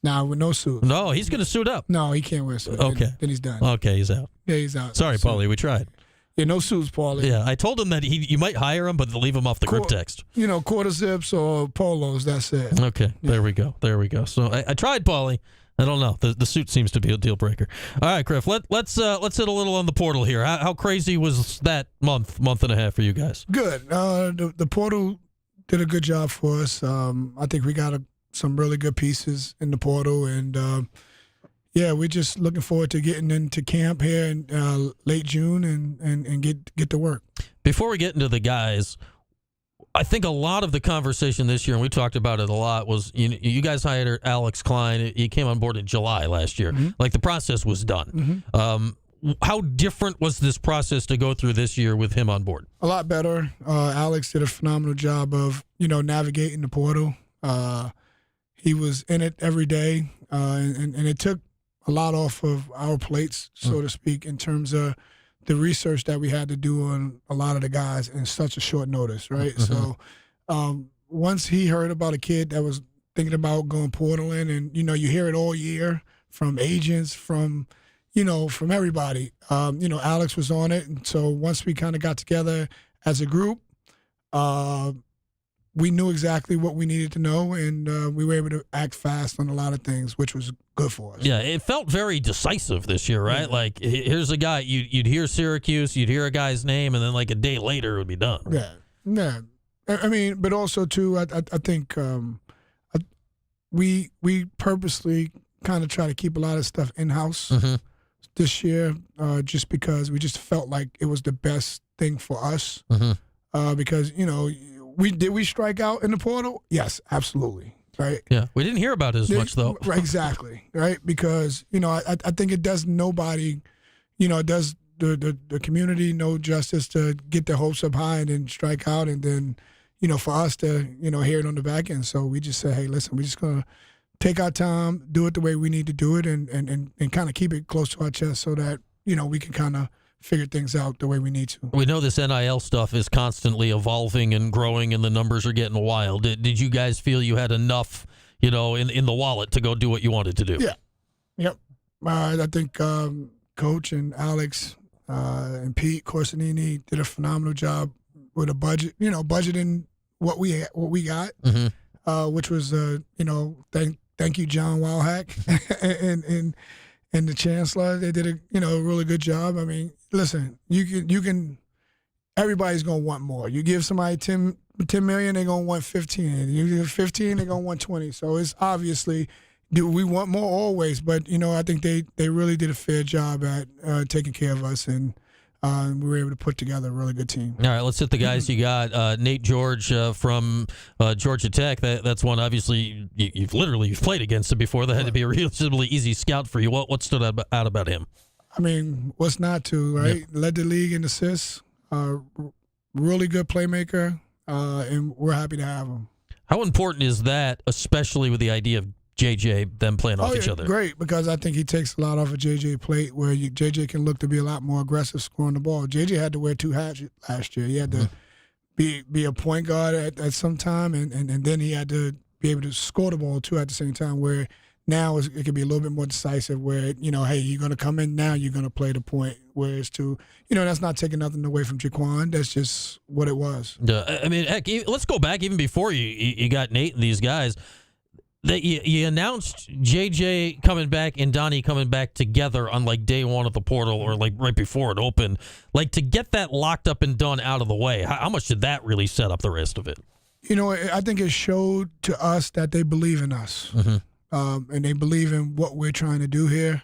Nah, with no suit. No, he's going to suit up. No, he can't wear a suit. Okay. Then he's done. Okay, he's out. Yeah, he's out. Sorry, Paulie, we tried. Yeah, no suits, Paulie. Yeah, I told him that you might hire him, but leave him off the grip text. Quarter zips or polos, that's it. Okay, there we go. So I tried, Paulie. I don't know. The suit seems to be a deal breaker. All right, Griff, let's hit a little on the portal here. How crazy was that month and a half for you guys? Good. The portal did a good job for us. I think we got some really good pieces in the portal, and we're just looking forward to getting into camp here in late June and get to work. Before we get into the guys, I think a lot of the conversation this year, and we talked about it a lot, was you guys hired Alex Klein. He came on board in July last year. Mm-hmm. Like, the process was done. Mm-hmm. How different was this process to go through this year with him on board? A lot better. Alex did a phenomenal job of navigating the portal. He was in it every day, and it took a lot off of our plates, so to speak, in terms of the research that we had to do on a lot of the guys in such a short notice, right? So once he heard about a kid that was thinking about going portaling, and you hear it all year from agents, from everybody. Alex was on it, and so once we kind of got together as a group, we knew exactly what we needed to know, and we were able to act fast on a lot of things, which was good for us. Yeah, it felt very decisive this year, right? Yeah. Like, here's a guy, you'd hear Syracuse, you'd hear a guy's name, and then like a day later it would be done. Yeah. I mean, but also, too, I think we purposely kind of try to keep a lot of stuff in-house this year, just because we just felt like it was the best thing for us. Because, did we strike out in the portal? Yes, absolutely. Right. Yeah, we didn't hear about it as much though. Right, exactly. Right, because I think it does nobody, it does the community no justice to get their hopes up high and then strike out, and then for us to hear it on the back end. So we just say, hey, listen, we're just gonna take our time, do it the way we need to do it, and kind of keep it close to our chest so that we can kind of figure things out the way we need to. We know this NIL stuff is constantly evolving and growing, and the numbers are getting wild. Did you guys feel you had enough, in the wallet to go do what you wanted to do? Yeah. Yep. I think Coach and Alex and Pete Corsinini did a phenomenal job with a budget, budgeting what we got, which was, thank you, John Wildhack and the Chancellor. They did a really good job. I mean, listen, you can everybody's gonna want more. You give somebody 10 million, they're gonna want 15. You give 15, they're gonna want 20. So it's obviously, do we want more always? But I think they really did a fair job at taking care of us, and we were able to put together a really good team. All right, let's hit the guys you got. Nate George from Georgia Tech. That's one, obviously, you've played against him before. That had to be a reasonably easy scout for you. What stood out about him? I mean, what's not to, right? Yep. Led the league in assists. Really good playmaker, and we're happy to have him. How important is that, especially with the idea of JJ, them playing off each other? Great, because I think he takes a lot off of JJ plate, where JJ can look to be a lot more aggressive scoring the ball. JJ had to wear 2 hats last year. He had to be a point guard at some time, and then he had to be able to score the ball too at the same time, where now it can be a little bit more decisive, where, hey, you're going to come in now, you're going to play the point. Whereas that's not taking nothing away from Jaquan. That's just what it was. I mean, heck, let's go back even before you got Nate and these guys. That you announced JJ coming back and Donnie coming back together on like day one of the portal, or like right before it opened. Like, to get that locked up and done out of the way, how much did that really set up the rest of it? I think it showed to us that they believe in us. And they believe in what we're trying to do here.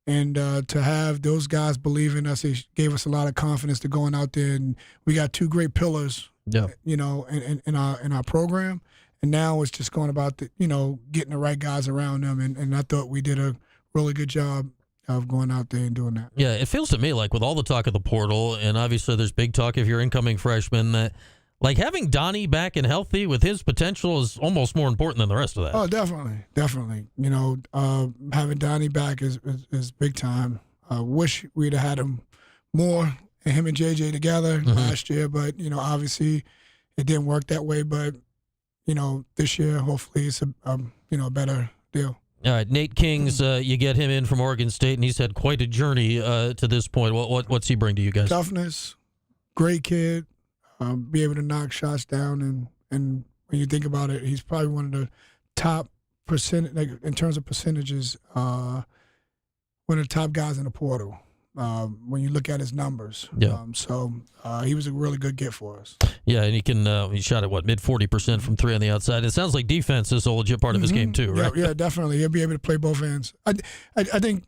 And to have those guys believe in us, it gave us a lot of confidence to going out there. And we got 2 great pillars, in our program. And now it's just going about getting the right guys around them. And I thought we did a really good job of going out there and doing that. Yeah, it feels to me like, with all the talk of the portal, and obviously there's big talk if you're incoming freshman, that like having Donnie back and healthy with his potential is almost more important than the rest of that. Oh, definitely. Having Donnie back is big time. Wish we'd have had him more, and him and JJ together last year, but obviously it didn't work that way. But this year hopefully it's a better deal. All right, Nate Kings, you get him in from Oregon State, and he's had quite a journey to this point. What's he bring to you guys? Toughness, great kid. Be able to knock shots down, and when you think about it, he's probably one of the top in terms of percentages, one of the top guys in the portal. When you look at his numbers, so he was a really good get for us. Yeah, and he shot at mid 40% from 3 on the outside. It sounds like defense is a legit part of his game too, right? Yeah, definitely. He'll be able to play both ends. I think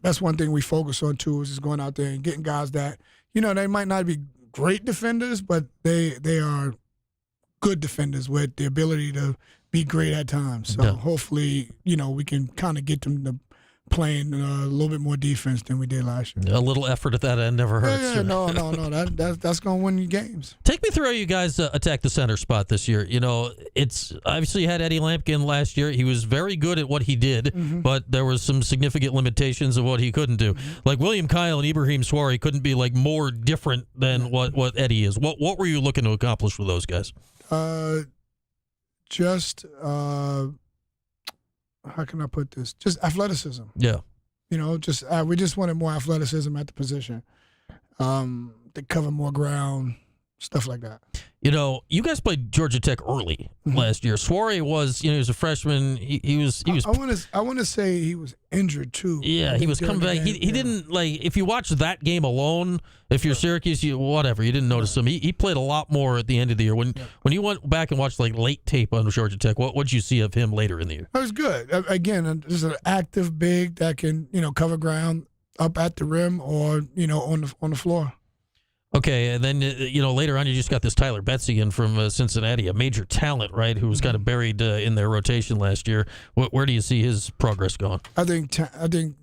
that's one thing we focus on too, is just going out there and getting guys that they might not be great defenders, but they are good defenders with the ability to be great at times. So hopefully, we can kind of get them to playing a little bit more defense than we did last year. A little effort at that end never hurts. Yeah, no. That's going to win you games. Take me through how you guys attack the center spot this year. It's obviously you had Eddie Lampkin last year. He was very good at what he did, but there was some significant limitations of what he couldn't do. Like William Kyle and Ibrahim Swari couldn't be like more different than what Eddie is. What were you looking to accomplish with those guys? How can I put this? Just athleticism. Yeah. We just wanted more athleticism at the position. To cover more ground, stuff like that. You guys played Georgia Tech early last year. Swari was, he was a freshman. He was. I want to say he was injured too. Yeah, he was coming back. He didn't if you watch that game alone. If you're Syracuse, you didn't notice him. He played a lot more at the end of the year. When you went back and watched late tape on Georgia Tech, what did you see of him later in the year? It was good. Again, just an active big that can cover ground up at the rim or on the floor. Okay, and then later on you just got this Tyler Betsy in from Cincinnati, a major talent, right? Who was kind of buried in their rotation last year. Where do you see his progress going? I think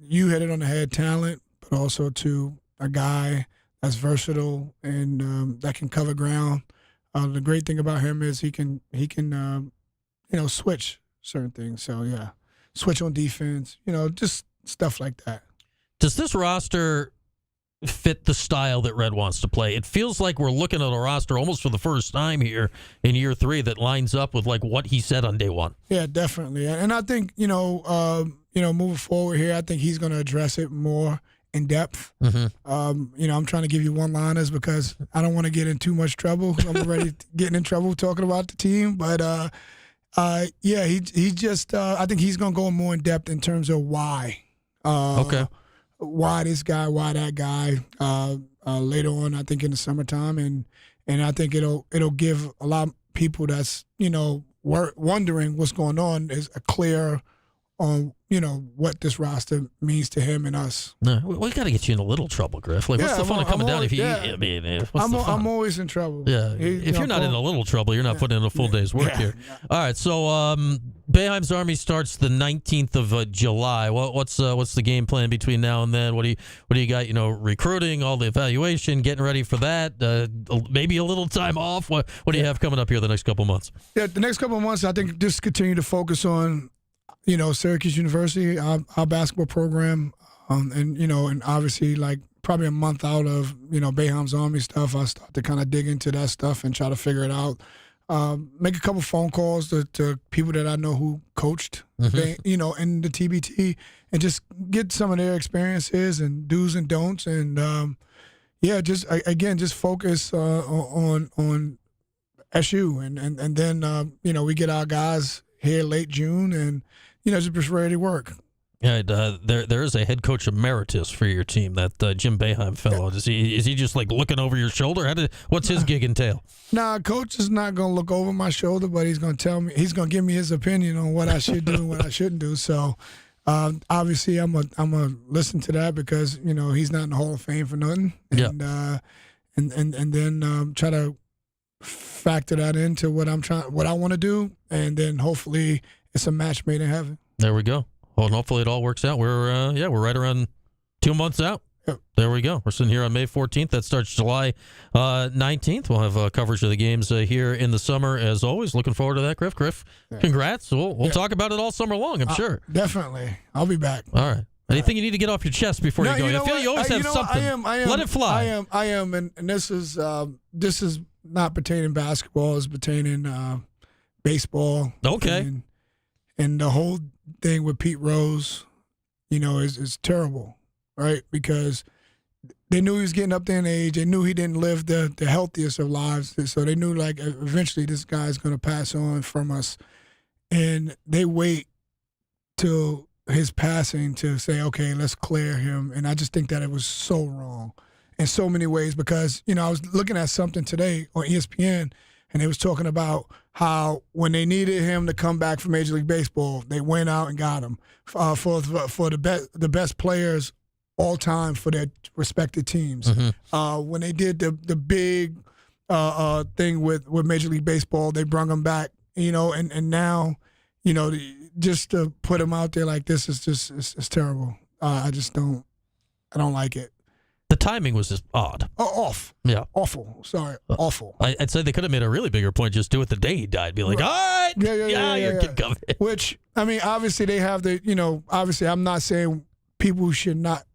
you hit it on the head. Talent, but also to a guy that's versatile and that can cover ground. The great thing about him is he can switch certain things. So yeah, switch on defense. Just stuff like that. Does this roster fit the style that Red wants to play? It feels like we're looking at a roster almost for the first time here in year 3 that lines up with what he said on day one. Yeah, definitely. And I think, moving forward here, I think he's going to address it more in depth. I'm trying to give you one-liners because I don't want to get in too much trouble. I'm already getting in trouble talking about the team. But, he just I think he's going to go more in depth in terms of why. Okay. Why this guy, why that guy, later on, I think in the summertime. And I think it'll give a lot of people that's, wondering what's going on is a clear on, what this roster means to him and us. No, we got to get you in a little trouble, Griff. What's the fun of coming down if you, I'm always in trouble. Yeah. If you're not in a little trouble, you're not putting in a full day's work here. All right. So, Boeheim's Army starts the 19th of July. What's the game plan between now and then? What do you got? Recruiting, all the evaluation, getting ready for that. Maybe a little time off. What do you have coming up here the next couple of months? Yeah, the next couple of months, I think just continue to focus on, Syracuse University, our basketball program, and obviously probably a month out of Boeheim's Army stuff, I start to kind of dig into that stuff and try to figure it out. Make a couple phone calls to people that I know who coached, in the TBT, and just get some of their experiences and do's and don'ts, and just focus on SU, and then we get our guys here late June, and just ready to work. Yeah, there is a head coach emeritus for your team, that Jim Boeheim fellow. Is he just looking over your shoulder? What's his gig entail? Nah, coach is not going to look over my shoulder, but he's going to tell me, he's going to give me his opinion on what I should do and what I shouldn't do. So obviously I'm gonna listen to that because he's not in the Hall of Fame for nothing, and then try to factor that into what I want to do, and then hopefully it's a match made in heaven. There we go. Well, and hopefully it all works out. We're right around 2 months out. Yep. There we go. We're sitting here on May 14th. That starts July 19th. We'll have coverage of the games here in the summer, as always. Looking forward to that, Griff. Yeah. Congrats. We'll talk about it all summer long, I'm sure. Definitely. I'll be back. All right. Anything you need to get off your chest before you go? I feel you always have something. I am. Let it fly. I am, and this is not pertaining basketball. It's pertaining baseball. Okay. And the whole thing with Pete Rose, is terrible, right? Because they knew he was getting up there in age. They knew he didn't live the healthiest of lives. So they knew, eventually this guy's going to pass on from us. And they wait till his passing to say, okay, let's clear him. And I just think that it was so wrong in so many ways because, I was looking at something today on ESPN, and they was talking about how when they needed him to come back from Major League Baseball, they went out and got him for the best players all time for their respective teams. Mm-hmm. When they did the big thing with Major League Baseball, they brung him back. And now, just to put him out there like this is just it's terrible. I don't like it. The timing was just odd. Oh, off. Yeah. Awful. Sorry. Awful. I'd say they could have made a really bigger point. Just do it the day he died. Be like, all right. Your kid coming. Which, I mean, obviously they have obviously I'm not saying people should not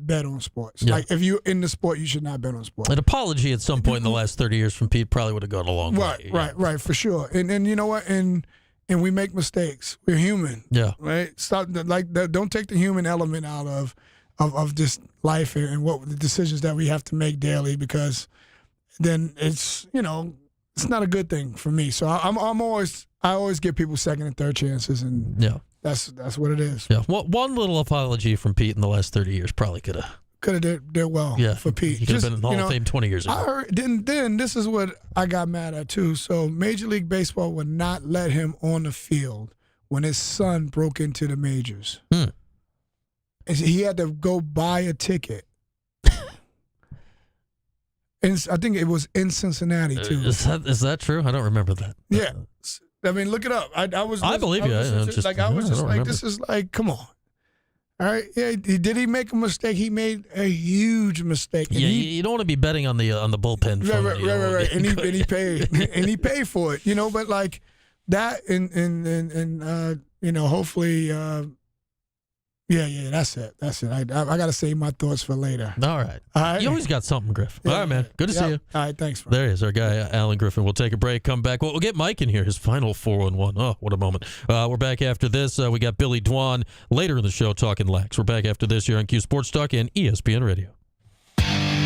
bet on sports. Yeah. Like if you're in the sport, you should not bet on sports. An apology at some point in the last 30 years from Pete probably would have gone a long way. Right, for sure. And you know what? And we make mistakes. We're human. Yeah. Right? Stop don't take the human element out of just life and what the decisions that we have to make daily, because then it's not a good thing for me. So I always give people second and third chances, and that's what it is. Yeah. One little apology from Pete in the last 30 years probably could have did well for Pete. He could have been in the Hall of Fame 20 years ago. I heard, then this is what I got mad at too. So Major League Baseball would not let him on the field when his son broke into the majors. And he had to go buy a ticket. And I think it was in Cincinnati too. Is that true? I don't remember that. Yeah, I mean, look it up. I believe you. I was just like, this is like, come on. All right, yeah. Did he make a mistake? He made a huge mistake. And you don't want to be betting on the bullpen. Right. And he paid, and he paid for it. But like that, and hopefully. Yeah, that's it. I got to save my thoughts for later. All right. You always got something, Griff. Yeah, all right, man. Good to see you. All right, thanks. There he is, our guy, Alan Griffin. We'll take a break, come back. We'll get Mike in here, his final 4-on-1. Oh, what a moment. We're back after this. We got Billy Dwan later in the show talking lax. We're back after this here on Q Sports Talk and ESPN Radio.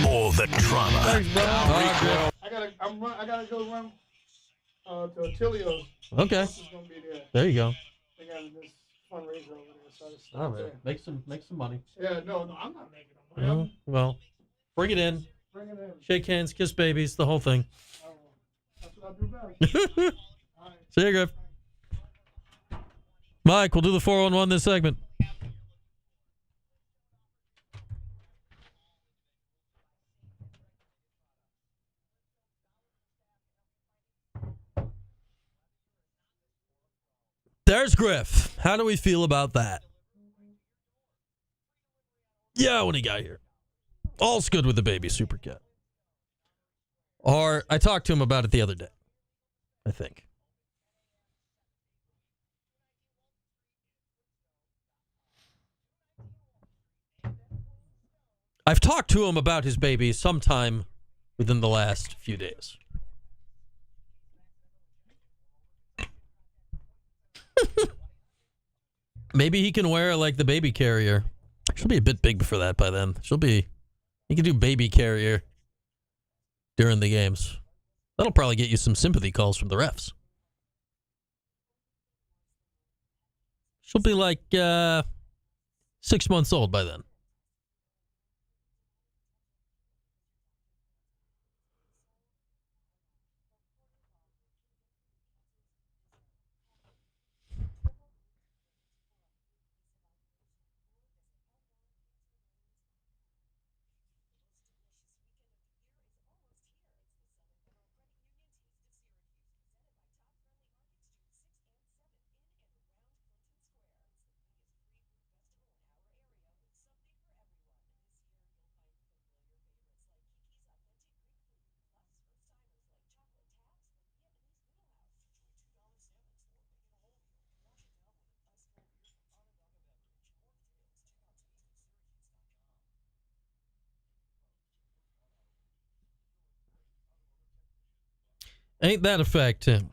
All the drama. Thanks, bro. I gotta go run to Attilio's. Okay. Gonna be there you go. They got this fundraiser over there. All right. Make some money. Yeah, no, I'm not making no money. Well, bring it in. Shake hands, kiss babies, the whole thing. That's what I do best. See you, Griff. Mike, we'll do the 4-on-1 this segment. There's Griff. How do we feel about that? Yeah, when he got here. All's good with the baby super cat. Or I talked to him about it the other day, I think. I've talked to him about his baby sometime within the last few days. Maybe he can wear like the baby carrier. She'll be a bit big for that by then. He can do baby carrier during the games. That'll probably get you some sympathy calls from the refs. She'll be like 6 months old by then. Ain't that a fact, Tim?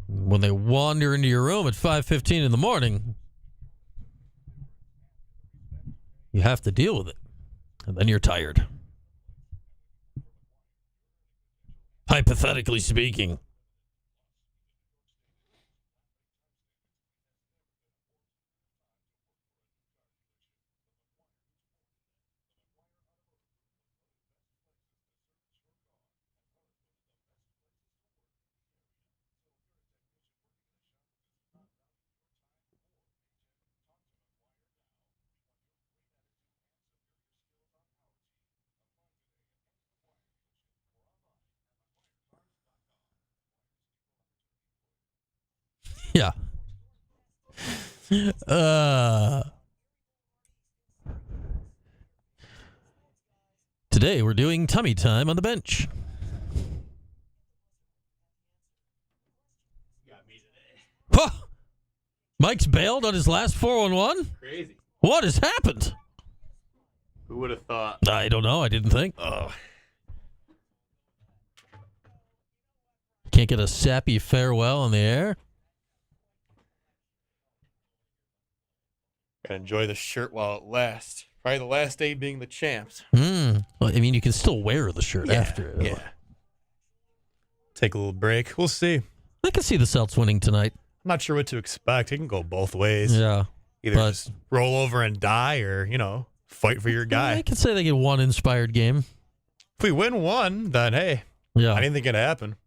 When they wander into your room at 5:15 in the morning, you have to deal with it. And then you're tired. Hypothetically speaking. Yeah. Today we're doing tummy time on the bench. Huh. Mike's bailed on his last 4-on-1? Crazy. What has happened? Who would have thought? I don't know. I didn't think. Oh. Can't get a sappy farewell on the air? Gotta enjoy the shirt while it lasts. Probably the last day being the champs. Well, I mean, you can still wear the shirt after. Yeah. Take a little break. We'll see. I can see the Celts winning tonight. I'm not sure what to expect. It can go both ways. Yeah. Either just roll over and die or, fight for your guy. I could say they get one inspired game. If we win one, then hey, anything can happen.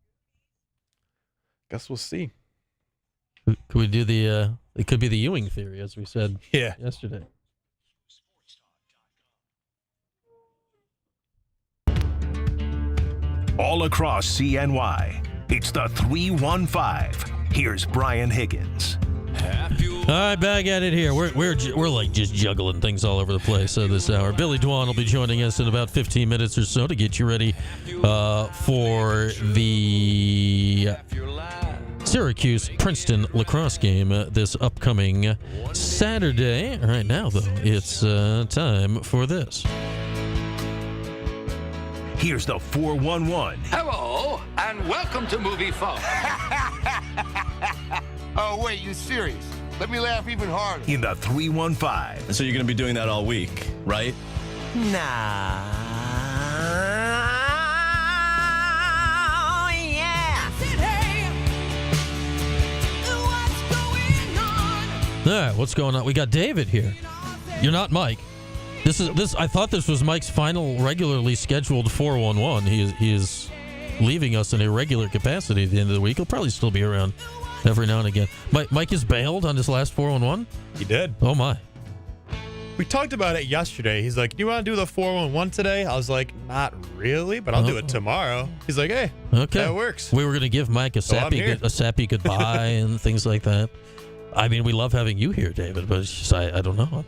Guess we'll see. Could we do the, it could be the Ewing theory, as we said yesterday. All across CNY, it's the 315. Here's Brian Higgins. All right, back at it here. We're like just juggling things all over the place this hour. Billy Dwan will be joining us in about 15 minutes or so to get you ready for the Syracuse-Princeton lacrosse game this upcoming Saturday. Right now, though, it's time for this. Here's the 411. Hello, and welcome to Movie Phone. Oh, wait, you serious? Let me laugh even harder. In the 315. And so you're going to be doing that all week, right? Nah. All right, what's going on? We got David here. You're not Mike. This. I thought this was Mike's final regularly scheduled 411. He is leaving us in a regular capacity at the end of the week. He'll probably still be around every now and again. Mike is bailed on his last 411? He did. Oh, my. We talked about it yesterday. He's like, do you want to do the 411 today? I was like, not really, but I'll do it tomorrow. He's like, hey, that works. We were going to give Mike a sappy goodbye and things like that. I mean, we love having you here, David, but it's just, I don't know.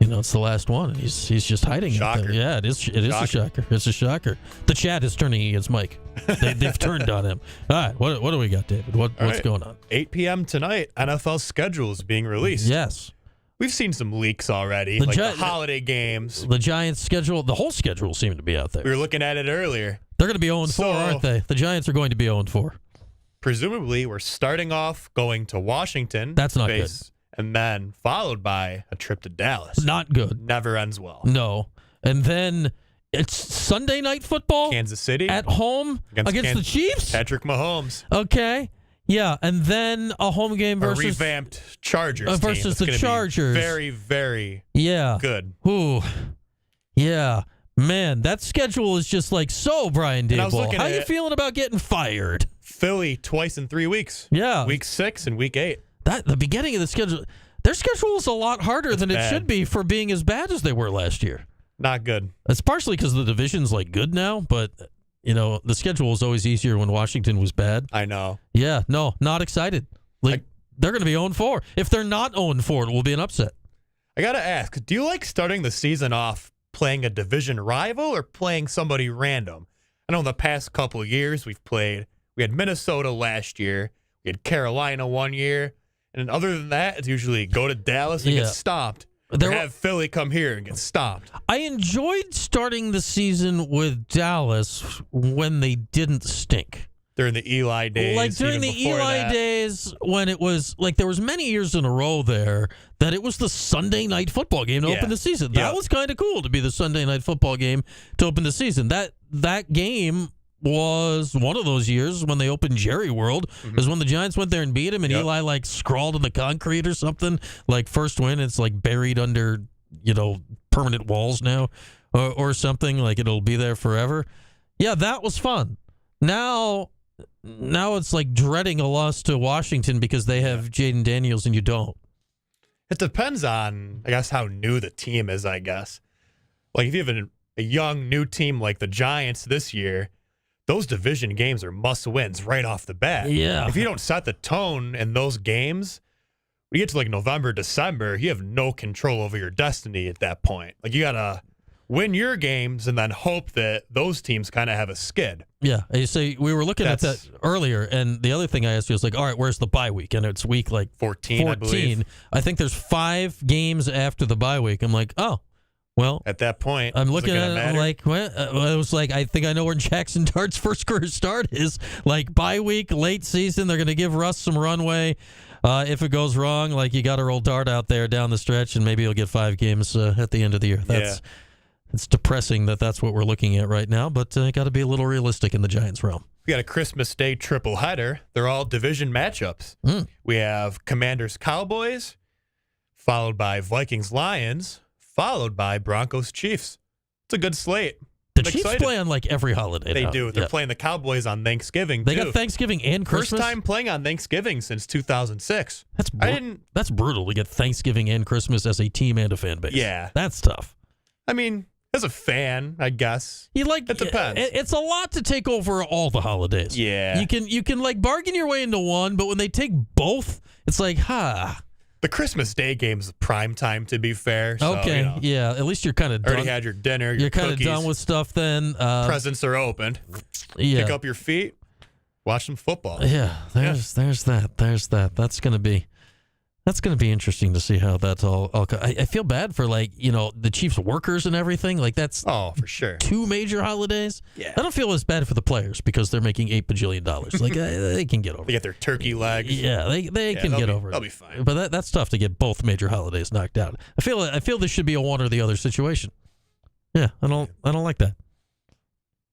It's the last one, and he's just hiding shocker. it. There. Yeah, it is a shocker. It's a shocker. The chat is turning against Mike. They've turned on him. All right, what do we got, David? What's going on? 8 p.m. tonight, NFL schedule is being released. Yes. We've seen some leaks already, the holiday games. The Giants' schedule, the whole schedule seemed to be out there. We were looking at it earlier. They're going to be 0-4, aren't they? The Giants are going to be 0-4. Presumably, we're starting off going to Washington. That's not good. And then followed by a trip to Dallas. Not good. Never ends well. No. And then it's Sunday night football. Kansas City. At home against the Chiefs. Patrick Mahomes. Okay. Yeah. And then a home game versus a revamped Chargers versus team. the Chargers. Very, very good. Ooh. Yeah. Man, that schedule is just like so, Brian Daboll. How you feeling about getting fired? Philly twice in 3 weeks. Yeah. Week 6 and week 8. The beginning of the schedule, their schedule is a lot harder than it should be for being as bad as they were last year. Not good. It's partially because the division's like good now, but the schedule was always easier when Washington was bad. I know. Yeah, no, not excited. They're going to be 0-4. If they're not 0-4, it will be an upset. I got to ask, do you like starting the season off playing a division rival or playing somebody random? I know in the past couple of years we had Minnesota last year, we had Carolina one year. And other than that, it's usually go to Dallas and get stomped. Or have Philly come here and get stomped. I enjoyed starting the season with Dallas when they didn't stink. During the Eli days. Like during the Eli days when it was like there was many years in a row there that it was the Sunday night football game to open the season. That was kind of cool to be the Sunday night football game to open the season. That game was one of those years when they opened Jerry World. Is when the Giants went there and beat him, and Eli like scrawled in the concrete or something. Like first win, it's like buried under permanent walls now, or something. Like it'll be there forever. Yeah, that was fun. Now it's like dreading a loss to Washington because they have Jaden Daniels and you don't. It depends on, I guess, how new the team is. I guess, like if you have a young new team like the Giants this year. those division games are must-wins right off the bat. Yeah. If you don't set the tone in those games, when you get to like November, December, you have no control over your destiny at that point. Like you got to win your games and then hope that those teams kind of have a skid. Yeah. You say we were looking at that earlier, and the other thing I asked you was like, all right, where's the bye week? And it's week like 14, I believe. I think there's 5 games after the bye week. I'm like, oh, well. At that point, I'm looking at it, I'm like, well, it was like, I think I know where Jackson Dart's first career start is. Like bye week, late season, they're going to give Russ some runway. If it goes wrong, like you got to roll Dart out there down the stretch, and maybe you'll get 5 games at the end of the year. It's depressing that that's what we're looking at right now, but got to be a little realistic in the Giants realm. We got a Christmas Day triple header. They're all division matchups. We have Commanders-Cowboys, followed by Vikings-Lions, followed by Broncos-Chiefs. It's a good slate. The Chiefs play on like every holiday. They now. do. They're playing the Cowboys on Thanksgiving, They too. got Thanksgiving and Christmas? First time playing on Thanksgiving since 2006. That's brutal to get Thanksgiving and Christmas as a team and a fan base. Yeah. That's tough. I mean, as a fan, I guess. It depends. It's a lot to take over all the holidays. Yeah. You can like bargain your way into one, but when they take both, it's like, The Christmas Day game is prime time, to be fair. So, okay, yeah. At least you're kind of done. Already had your dinner, You're kind of done with stuff then. Presents are opened. Yeah. Pick up your feet, watch some football. Yeah, there's that. That's going to be interesting to see how that's all I feel bad for the Chiefs workers and everything. Like that's for sure 2 major holidays. Yeah. I don't feel as bad for the players because they're making $8 bajillion. Like they can get over. They get their turkey legs. Yeah, they can get over it. They'll be fine. But that's tough to get both major holidays knocked out. I feel this should be a one or the other situation. Yeah, I don't like that.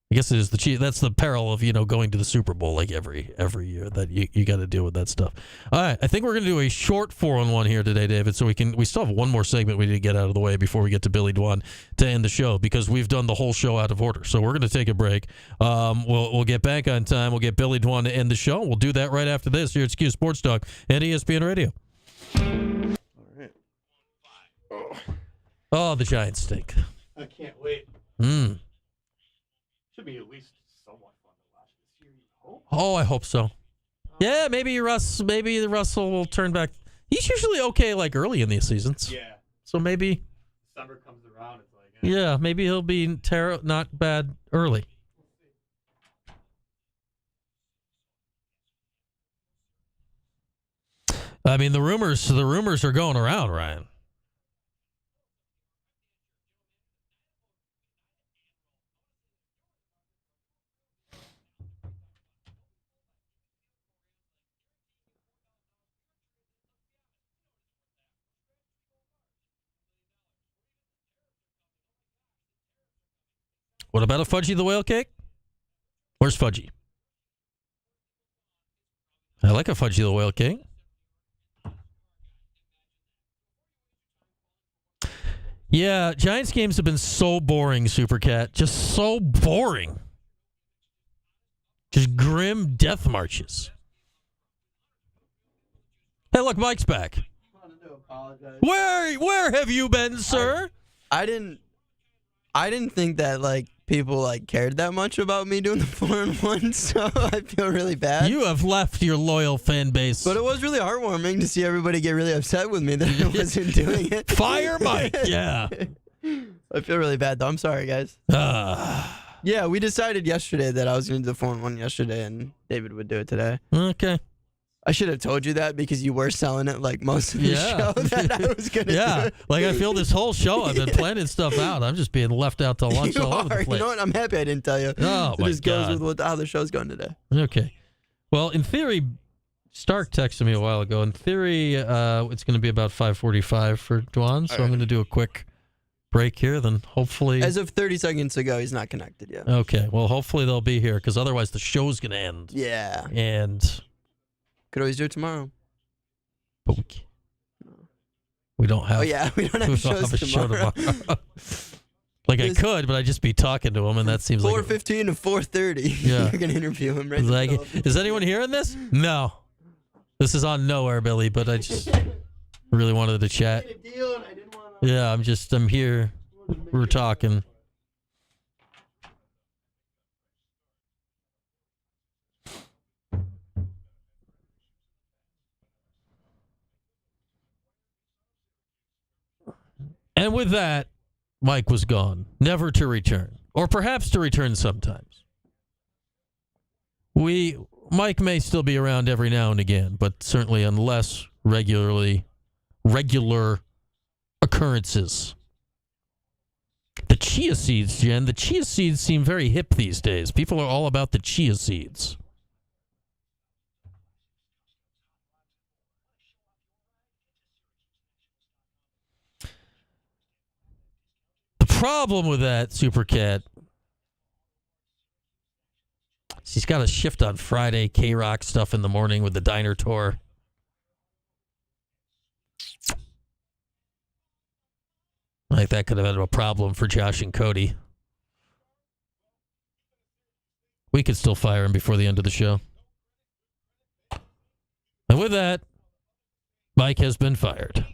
I guess it is the Chiefs. That's the peril of going to the Super Bowl like every year that you got to deal with that stuff. All right, I think we're going to do a short 4-on-1 here today, David. So we still have one more segment we need to get out of the way before we get to Billy Dwan to end the show because we've done the whole show out of order. So we're going to take a break. We'll get back on time. We'll get Billy Dwan to end the show. We'll do that right after this here at Cuse Sports Talk and ESPN Radio. All right. Oh, the Giants stink. I can't wait. Should be at least somewhat fun to watch this year, you hope. Oh, I hope so. Yeah, maybe Russell will turn back. He's usually okay like early in these seasons. Yeah. So maybe Summer comes around, it's like yeah, maybe he'll be not bad early. I mean, the rumors are going around, Ryan. What about a Fudgy the Whale cake? Where's Fudgy? I like a Fudgy the Whale cake. Yeah, Giants games have been so boring, Supercat. Just so boring. Just grim death marches. Hey, look, Mike's back. Where have you been, sir? I didn't think that people cared that much about me doing the 4-on-1, so I feel really bad. You have left your loyal fan base. But it was really heartwarming to see everybody get really upset with me that I wasn't doing it. Fire Mike, yeah. I feel really bad, though. I'm sorry, guys. Yeah, we decided yesterday that I was going to do the 4-on-1 yesterday, and David would do it today. Okay. I should have told you that because you were selling it most of the show that I was going to do it. I feel this whole show I've been planning stuff out. I'm just being left out to lunch all over the place. You know what? I'm happy I didn't tell you. Oh, it my just goes with how the show's going today. Okay. Well, in theory, Stark texted me a while ago. In theory, it's going to be about 5:45 for Dwan, so I'm going to do a quick break here, then hopefully... As of 30 seconds ago, he's not connected yet. Okay. Well, hopefully they'll be here, because otherwise the show's going to end. Yeah. And... Could always do it tomorrow. But we don't have... Oh, yeah. We don't have shows tomorrow. I could, but I'd just be talking to him, and that seems 4:15 to 4:30. Yeah. You're going to interview him right is anyone hearing this? No. This is on nowhere, Billy, but I just really wanted to chat. Yeah, I'm here. We're talking. And with that, Mike was gone, never to return, or perhaps to return sometimes. Mike may still be around every now and again, but certainly on less regular occurrences. The chia seeds, Jen. The chia seeds seem very hip these days. People are all about the chia seeds. The problem with that, Super Cat, she's got a shift on Friday, K-Rock stuff in the morning with the diner tour. Like that could have been a problem for Josh and Cody. We could still fire him before the end of the show. And with that, Mike has been fired.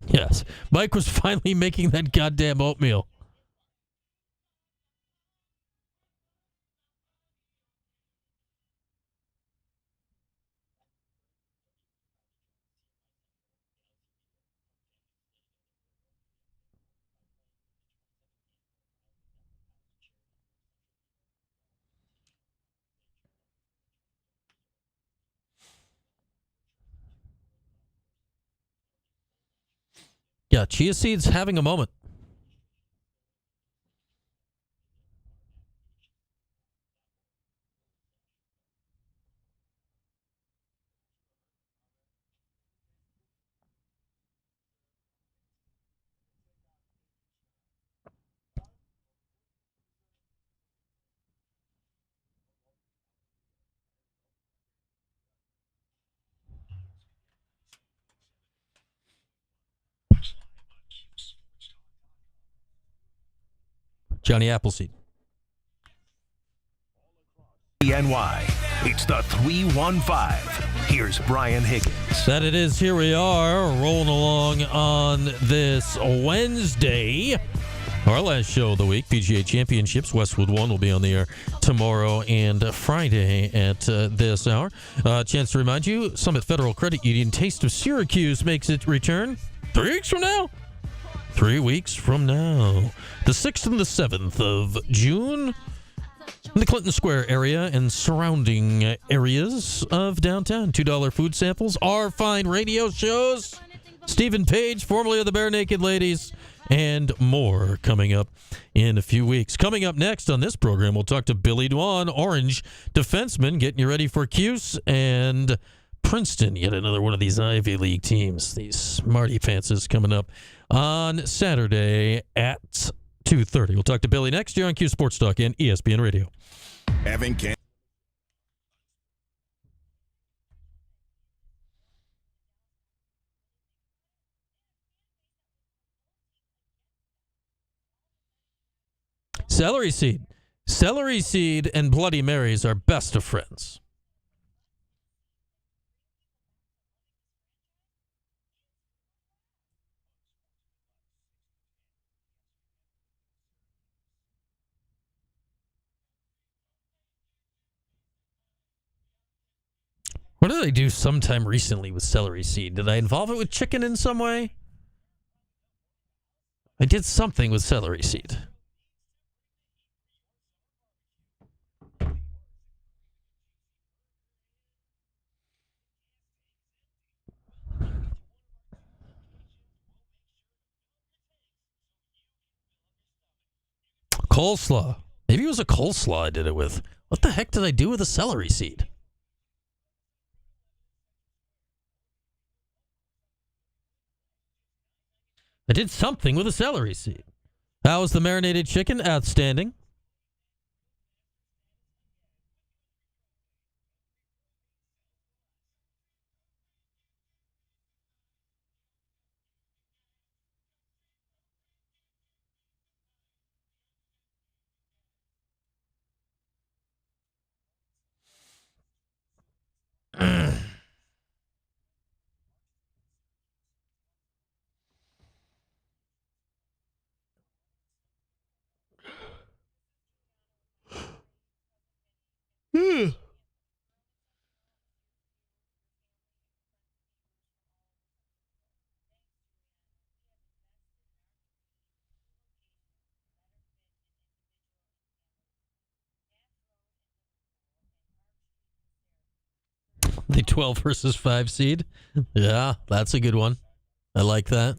Yes, Mike was finally making that goddamn oatmeal. Yeah, chia seeds having a moment. Johnny Appleseed. NY. It's the 315. Here's Brian Higgins. That it is. Here we are, rolling along on this Wednesday. Our last show of the week, PGA Championships. Westwood 1 will be on the air tomorrow and Friday at this hour. Chance to remind you, Summit Federal Credit Union Taste of Syracuse makes its return 3 weeks from now. 3 weeks from now. The 6th and the 7th of June in the Clinton Square area and surrounding areas of downtown. $2 food samples, our fine radio shows, Stephen Page, formerly of the Bare Naked Ladies, and more coming up in a few weeks. Coming up next on this program, we'll talk to Billy Dwan, Orange defenseman, getting you ready for Cuse and Princeton, yet another one of these Ivy League teams. These smarty pantses coming up on Saturday at 2:30. We'll talk to Billy next year on Q Sports Talk and ESPN Radio. Evan Kent. Celery seed. Celery seed and Bloody Marys are best of friends. What did I do sometime recently with celery seed? Did I involve it with chicken in some way? I did something with celery seed. Coleslaw. Maybe it was a coleslaw I did it with. What the heck did I do with a celery seed? I did something with a celery seed. How was the marinated chicken? Outstanding. The 12 versus 5 seed. Yeah, that's a good one. I like that.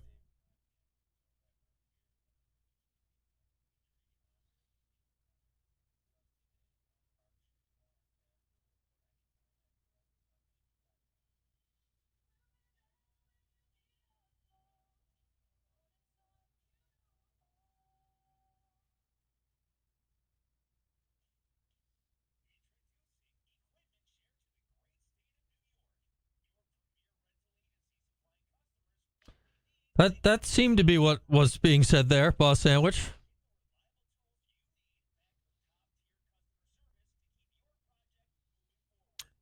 That seemed to be what was being said there, Boss Sandwich.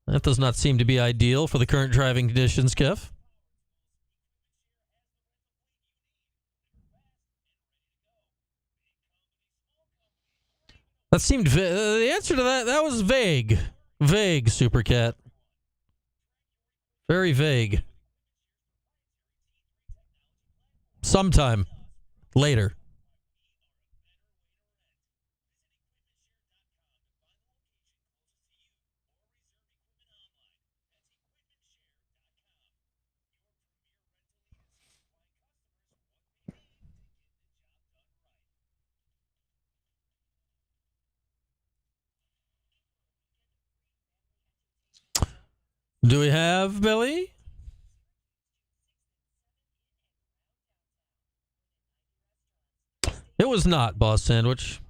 That does not seem to be ideal for the current driving conditions, Kev. That seemed the answer to that was vague. Vague, Super Cat. Very vague. Sometime later. Do we have Billy? It was not, Boss Sandwich.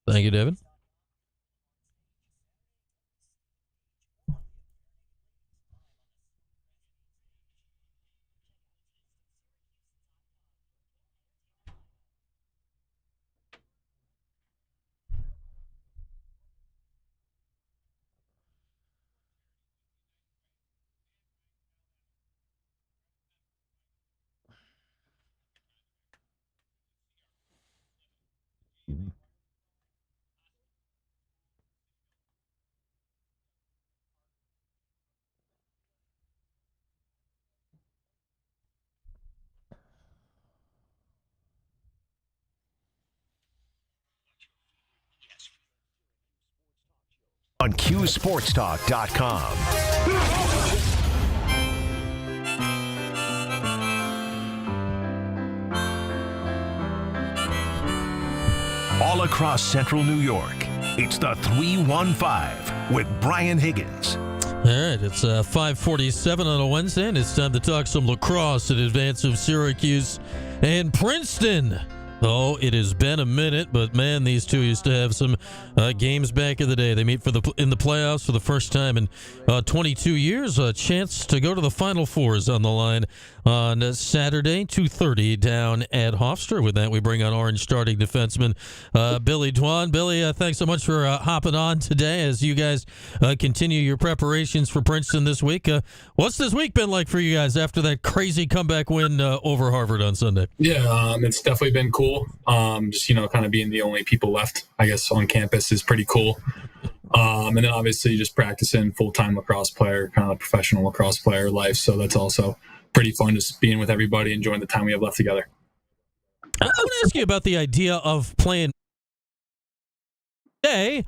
Thank you, David. On CuseSportsTalk.com. All across central New York, it's the 315 with Brian Higgins. All right, it's 5:47 on a Wednesday, and it's time to talk some lacrosse in advance of Syracuse and Princeton. Oh, it has been a minute, but man, these two used to have some games back in the day. They meet in the playoffs for the first time in 22 years. A chance to go to the Final Four is on the line on Saturday, 2:30 down at Hofstra. With that, we bring on Orange starting defenseman Billy Dwan. Billy, thanks so much for hopping on today as you guys continue your preparations for Princeton this week. What's this week been like for you guys after that crazy comeback win over Harvard on Sunday? Yeah, it's definitely been cool. Just, kind of being the only people left, I guess, on campus is pretty cool. And then obviously just practicing full-time lacrosse player, kind of a professional lacrosse player life. So that's also pretty fun, just being with everybody, enjoying the time we have left together. I want to ask you about the idea of playing today.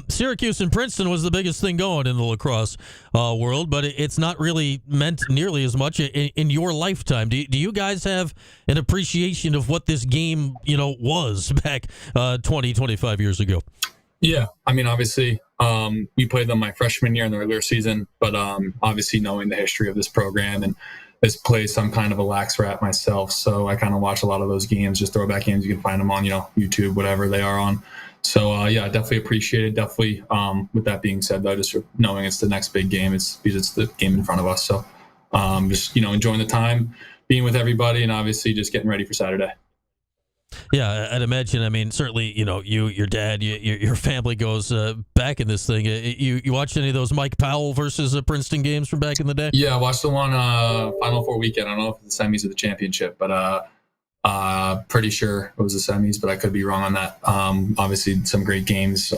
Syracuse and Princeton was the biggest thing going in the lacrosse world, but it's not really meant nearly as much in your lifetime. Do you guys have an appreciation of what this game, was back 20, 25 years ago? Yeah, I mean, obviously, we played them my freshman year in the regular season, but obviously knowing the history of this program and this place, I'm kind of a lax rat myself, so I kind of watch a lot of those games, just throwback games. You can find them on, YouTube, whatever they are on. So, yeah, I definitely appreciate it. Definitely, with that being said, though, just knowing it's the next big game, it's because it's the game in front of us. So, just, enjoying the time, being with everybody, and obviously just getting ready for Saturday. Yeah, I'd imagine. I mean, certainly, you, your dad, your family goes back in this thing. You watched any of those Mike Powell versus Princeton games from back in the day? Yeah, I watched the one Final Four weekend. I don't know if it's the semis or the championship, but pretty sure it was the semis, but I could be wrong on that. Obviously, some great games,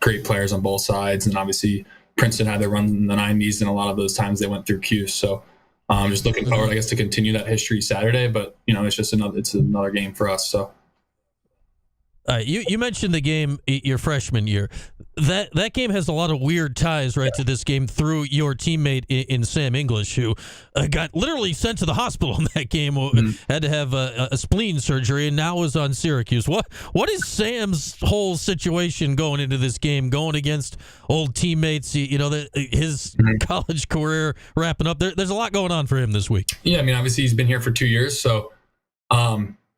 great players on both sides, and obviously Princeton had their run in the 90s, and a lot of those times they went through Cuse. So just looking forward, I guess, to continue that history Saturday. But it's just another game for us. So you mentioned the game your freshman year. that game has a lot of weird ties right to this game through your teammate in Sam English, who got literally sent to the hospital in that game, had to have a spleen surgery, and now is on Syracuse. What is Sam's whole situation going into this game, going against old teammates? His college career wrapping up. There's a lot going on for him this week. Yeah, I mean, obviously he's been here for 2 years, so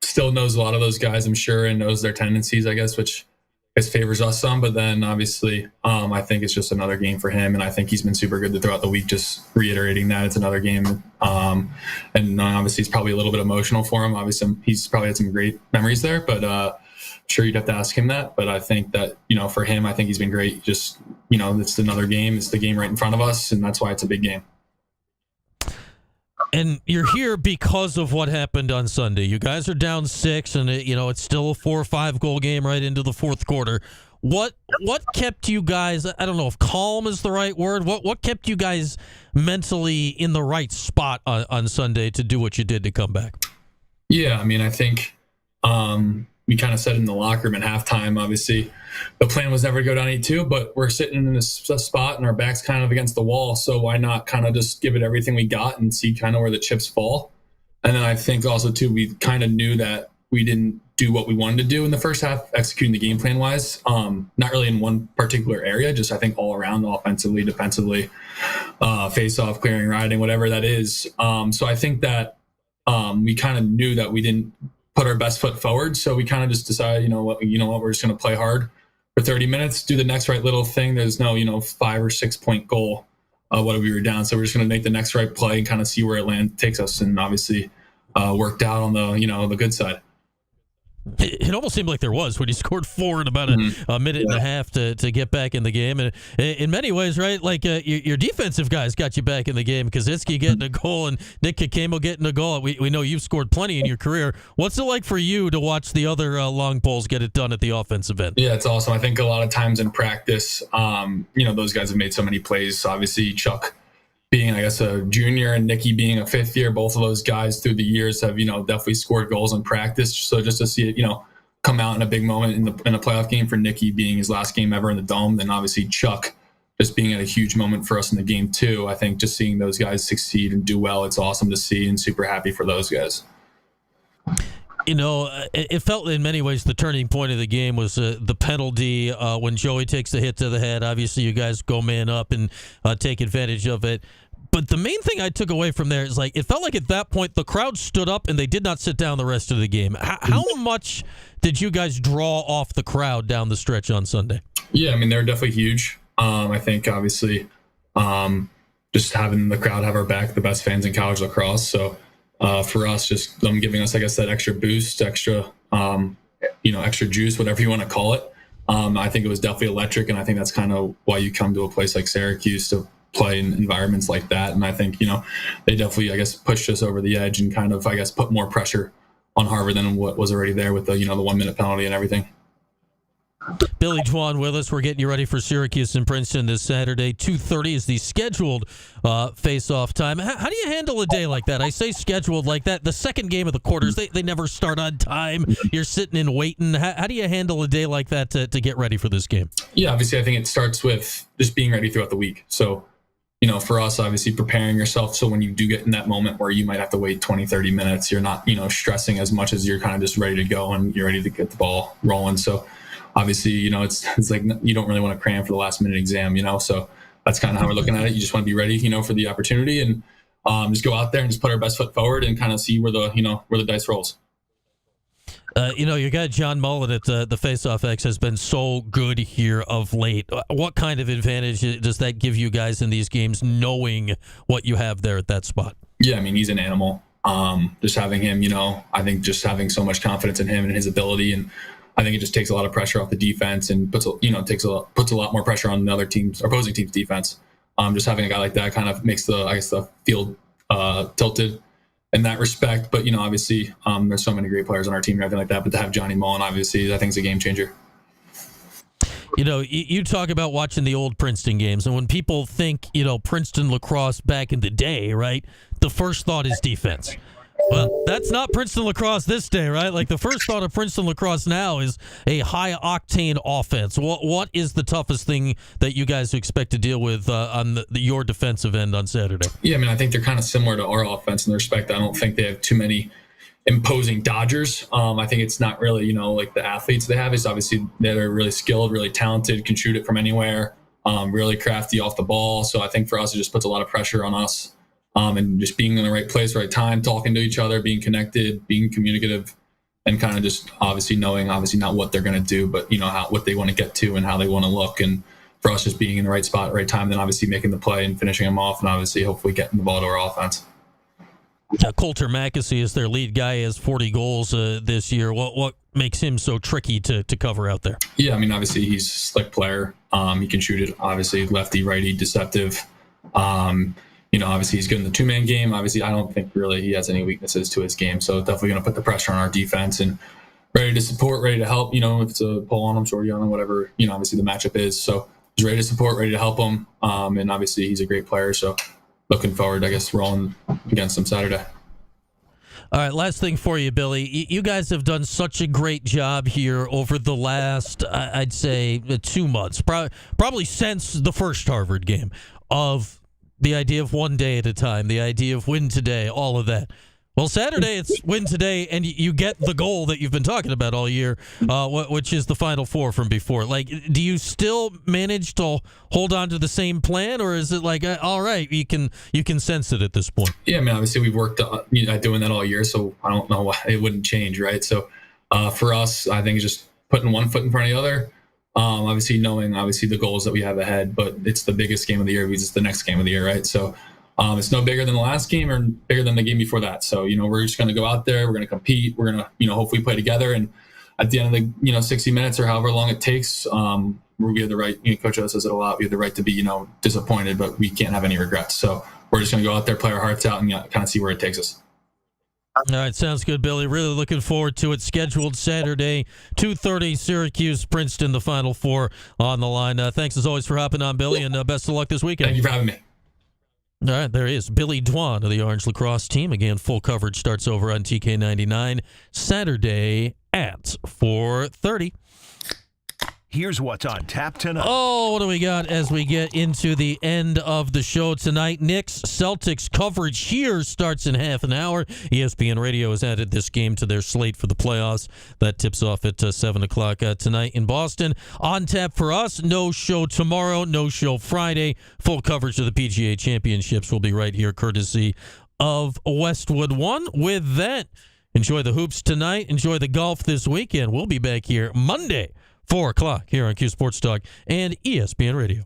still knows a lot of those guys, I'm sure, and knows their tendencies, I guess, which favors us some. But then obviously I think it's just another game for him, and I think he's been super good throughout the week, just reiterating that it's another game. And obviously it's probably a little bit emotional for him. Obviously he's probably had some great memories there, but I'm sure you'd have to ask him that. But I think that, for him, I think he's been great. Just, it's another game. It's the game right in front of us, and that's why it's a big game. And you're here because of what happened on Sunday. You guys are down 6, and it's still a 4 or 5 goal game right into the fourth quarter. What kept you guys? I don't know if calm is the right word. What kept you guys mentally in the right spot on Sunday to do what you did to come back? Yeah, I mean, I think we kind of said in the locker room at halftime. Obviously, the plan was never to go down 8-2, but we're sitting in this spot and our back's kind of against the wall. So why not kind of just give it everything we got and see kind of where the chips fall? And then I think also too, we kind of knew that we didn't do what we wanted to do in the first half, executing the game plan wise. Not really in one particular area, just I think all around, offensively, defensively, face off, clearing, riding, whatever that is. So I think that we kind of knew that we didn't put our best foot forward. So we kind of just decided, we're just going to play hard for 30 minutes, do the next right little thing. There's no, 5 or 6 point goal, what we were down. So we're just going to make the next right play and kind of see where it takes us. And obviously worked out on the good side. It almost seemed like there was when you scored 4 in about a minute and a half to get back in the game. And in many ways, right, like your defensive guys got you back in the game. Kaczynski getting a goal and Nick Kakemo getting a goal. We know you've scored plenty in your career. What's it like for you to watch the other long poles get it done at the offensive end? Yeah, it's awesome. I think a lot of times in practice, those guys have made so many plays. Obviously, Chuck being, I guess, a junior and Nicky being a 5th year, both of those guys through the years have, definitely scored goals in practice. So just to see it, come out in a big moment in a playoff game for Nicky being his last game ever in the Dome, then obviously Chuck just being at a huge moment for us in the game too. I think just seeing those guys succeed and do well, it's awesome to see and super happy for those guys. It felt in many ways the turning point of the game was the penalty when Joey takes the hit to the head. Obviously, you guys go man up and take advantage of it. But the main thing I took away from there is it felt like at that point the crowd stood up and they did not sit down the rest of the game. How much did you guys draw off the crowd down the stretch on Sunday? Yeah, I mean, they're definitely huge. I think obviously just having the crowd have our back, the best fans in college lacrosse. So for us, just them giving us, I guess, that extra boost, extra juice, whatever you want to call it. I think it was definitely electric, and I think that's kind of why you come to a place like Syracuse to play in environments like that. And I think, they definitely, I guess, pushed us over the edge and kind of, I guess, put more pressure on Harvard than what was already there with the, the 1 minute penalty and everything. Billy Dwan with us. We're getting you ready for Syracuse and Princeton this Saturday. 2:30 is the scheduled face-off time. How do you handle a day like that? I say scheduled like that. The second game of the quarters, they never start on time. You're sitting and waiting. How do you handle a day like that to get ready for this game? Yeah, obviously, I think it starts with just being ready throughout the week. So, for us, obviously preparing yourself so when you do get in that moment where you might have to wait 20, 30 minutes, you're not, stressing as much as you're kind of just ready to go and you're ready to get the ball rolling. So obviously, it's like you don't really want to cram for the last minute exam, so that's kind of how we're looking at it. You just want to be ready, for the opportunity and just go out there and just put our best foot forward and kind of see where the dice rolls. Your guy John Mullen at the Face-Off X has been so good here of late. What kind of advantage does that give you guys in these games, knowing what you have there at that spot? Yeah, I mean, he's an animal. Just having him, I think just having so much confidence in him and his ability, and I think it just takes a lot of pressure off the defense and puts a lot more pressure on the other team's, opposing team's defense. Just having a guy like that kind of makes the field tilted in that respect. But, obviously there's so many great players on our team and everything like that, but to have Johnny Mullen, obviously, I think is a game changer. You talk about watching the old Princeton games, and when people think, Princeton lacrosse back in the day, right, the first thought is defense. Well, that's not Princeton lacrosse this day, right? Like the first thought of Princeton lacrosse now is a high-octane offense. What is the toughest thing that you guys expect to deal with on your defensive end on Saturday? Yeah, I mean, I think they're kind of similar to our offense in the respect that I don't think they have too many imposing dodgers. I think it's not really, like the athletes they have. It's obviously they're really skilled, really talented, can shoot it from anywhere, really crafty off the ball. So I think for us, it just puts a lot of pressure on us. And just being in the right place, right time, talking to each other, being connected, being communicative, and kind of just obviously knowing, not what they're going to do, but what they want to get to and how they want to look. And for us, just being in the right spot, at the right time, then obviously making the play and finishing them off, and obviously hopefully getting the ball to our offense. Coulter Mackesy is their lead guy, has 40 goals this year. What makes him so tricky to cover out there? Yeah, I mean, obviously he's a slick player. He can shoot it. Obviously, lefty, righty, deceptive. Obviously he's good in the two-man game. Obviously, I don't think really he has any weaknesses to his game. So definitely going to put the pressure on our defense and ready to support, ready to help. If it's a pull on him, shorty on him, whatever, obviously the matchup is. So he's ready to support, ready to help him. And obviously he's a great player. So looking forward, I guess, rolling against him Saturday. All right, last thing for you, Billy. You guys have done such a great job here over the last, I'd say, 2 months, probably since the first Harvard game, of the idea of one day at a time, the idea of win today, all of that. Well, Saturday, it's win today, and you get the goal that you've been talking about all year, which is the Final Four from before. Like, do you still manage to hold on to the same plan, or is it like, all right, you can sense it at this point? Yeah, I mean, obviously we've worked at doing that all year, so I don't know why it wouldn't change, right? So for us, I think it's just putting one foot in front of the other. Obviously knowing the goals that we have ahead, but it's the biggest game of the year because it's the next game of the year, right? So it's no bigger than the last game or bigger than the game before that. So, we're just going to go out there, we're going to compete, we're going to, hopefully play together. And at the end of the, 60 minutes or however long it takes, we have the right, Coach O says it a lot, we have the right to be, disappointed, but we can't have any regrets. So we're just going to go out there, play our hearts out, and kind of see where it takes us. All right, sounds good, Billy. Really looking forward to it. Scheduled Saturday, 2:30, Syracuse, Princeton, the Final Four on the line. Thanks as always for hopping on, Billy, and best of luck this weekend. Thank you for having me. All right, there he is, Billy Dwan of the Orange Lacrosse team. Again, full coverage starts over on TK99 Saturday at 4:30. Here's what's on tap tonight. Oh, what do we got as we get into the end of the show tonight? Knicks Celtics coverage here starts in half an hour. ESPN Radio has added this game to their slate for the playoffs. That tips off at 7 o'clock tonight in Boston. On tap for us, no show tomorrow, no show Friday. Full coverage of the PGA Championships will be right here, courtesy of Westwood One. With that, enjoy the hoops tonight. Enjoy the golf this weekend. We'll be back here Monday, 4 o'clock here on Cuse Sports Talk and ESPN Radio.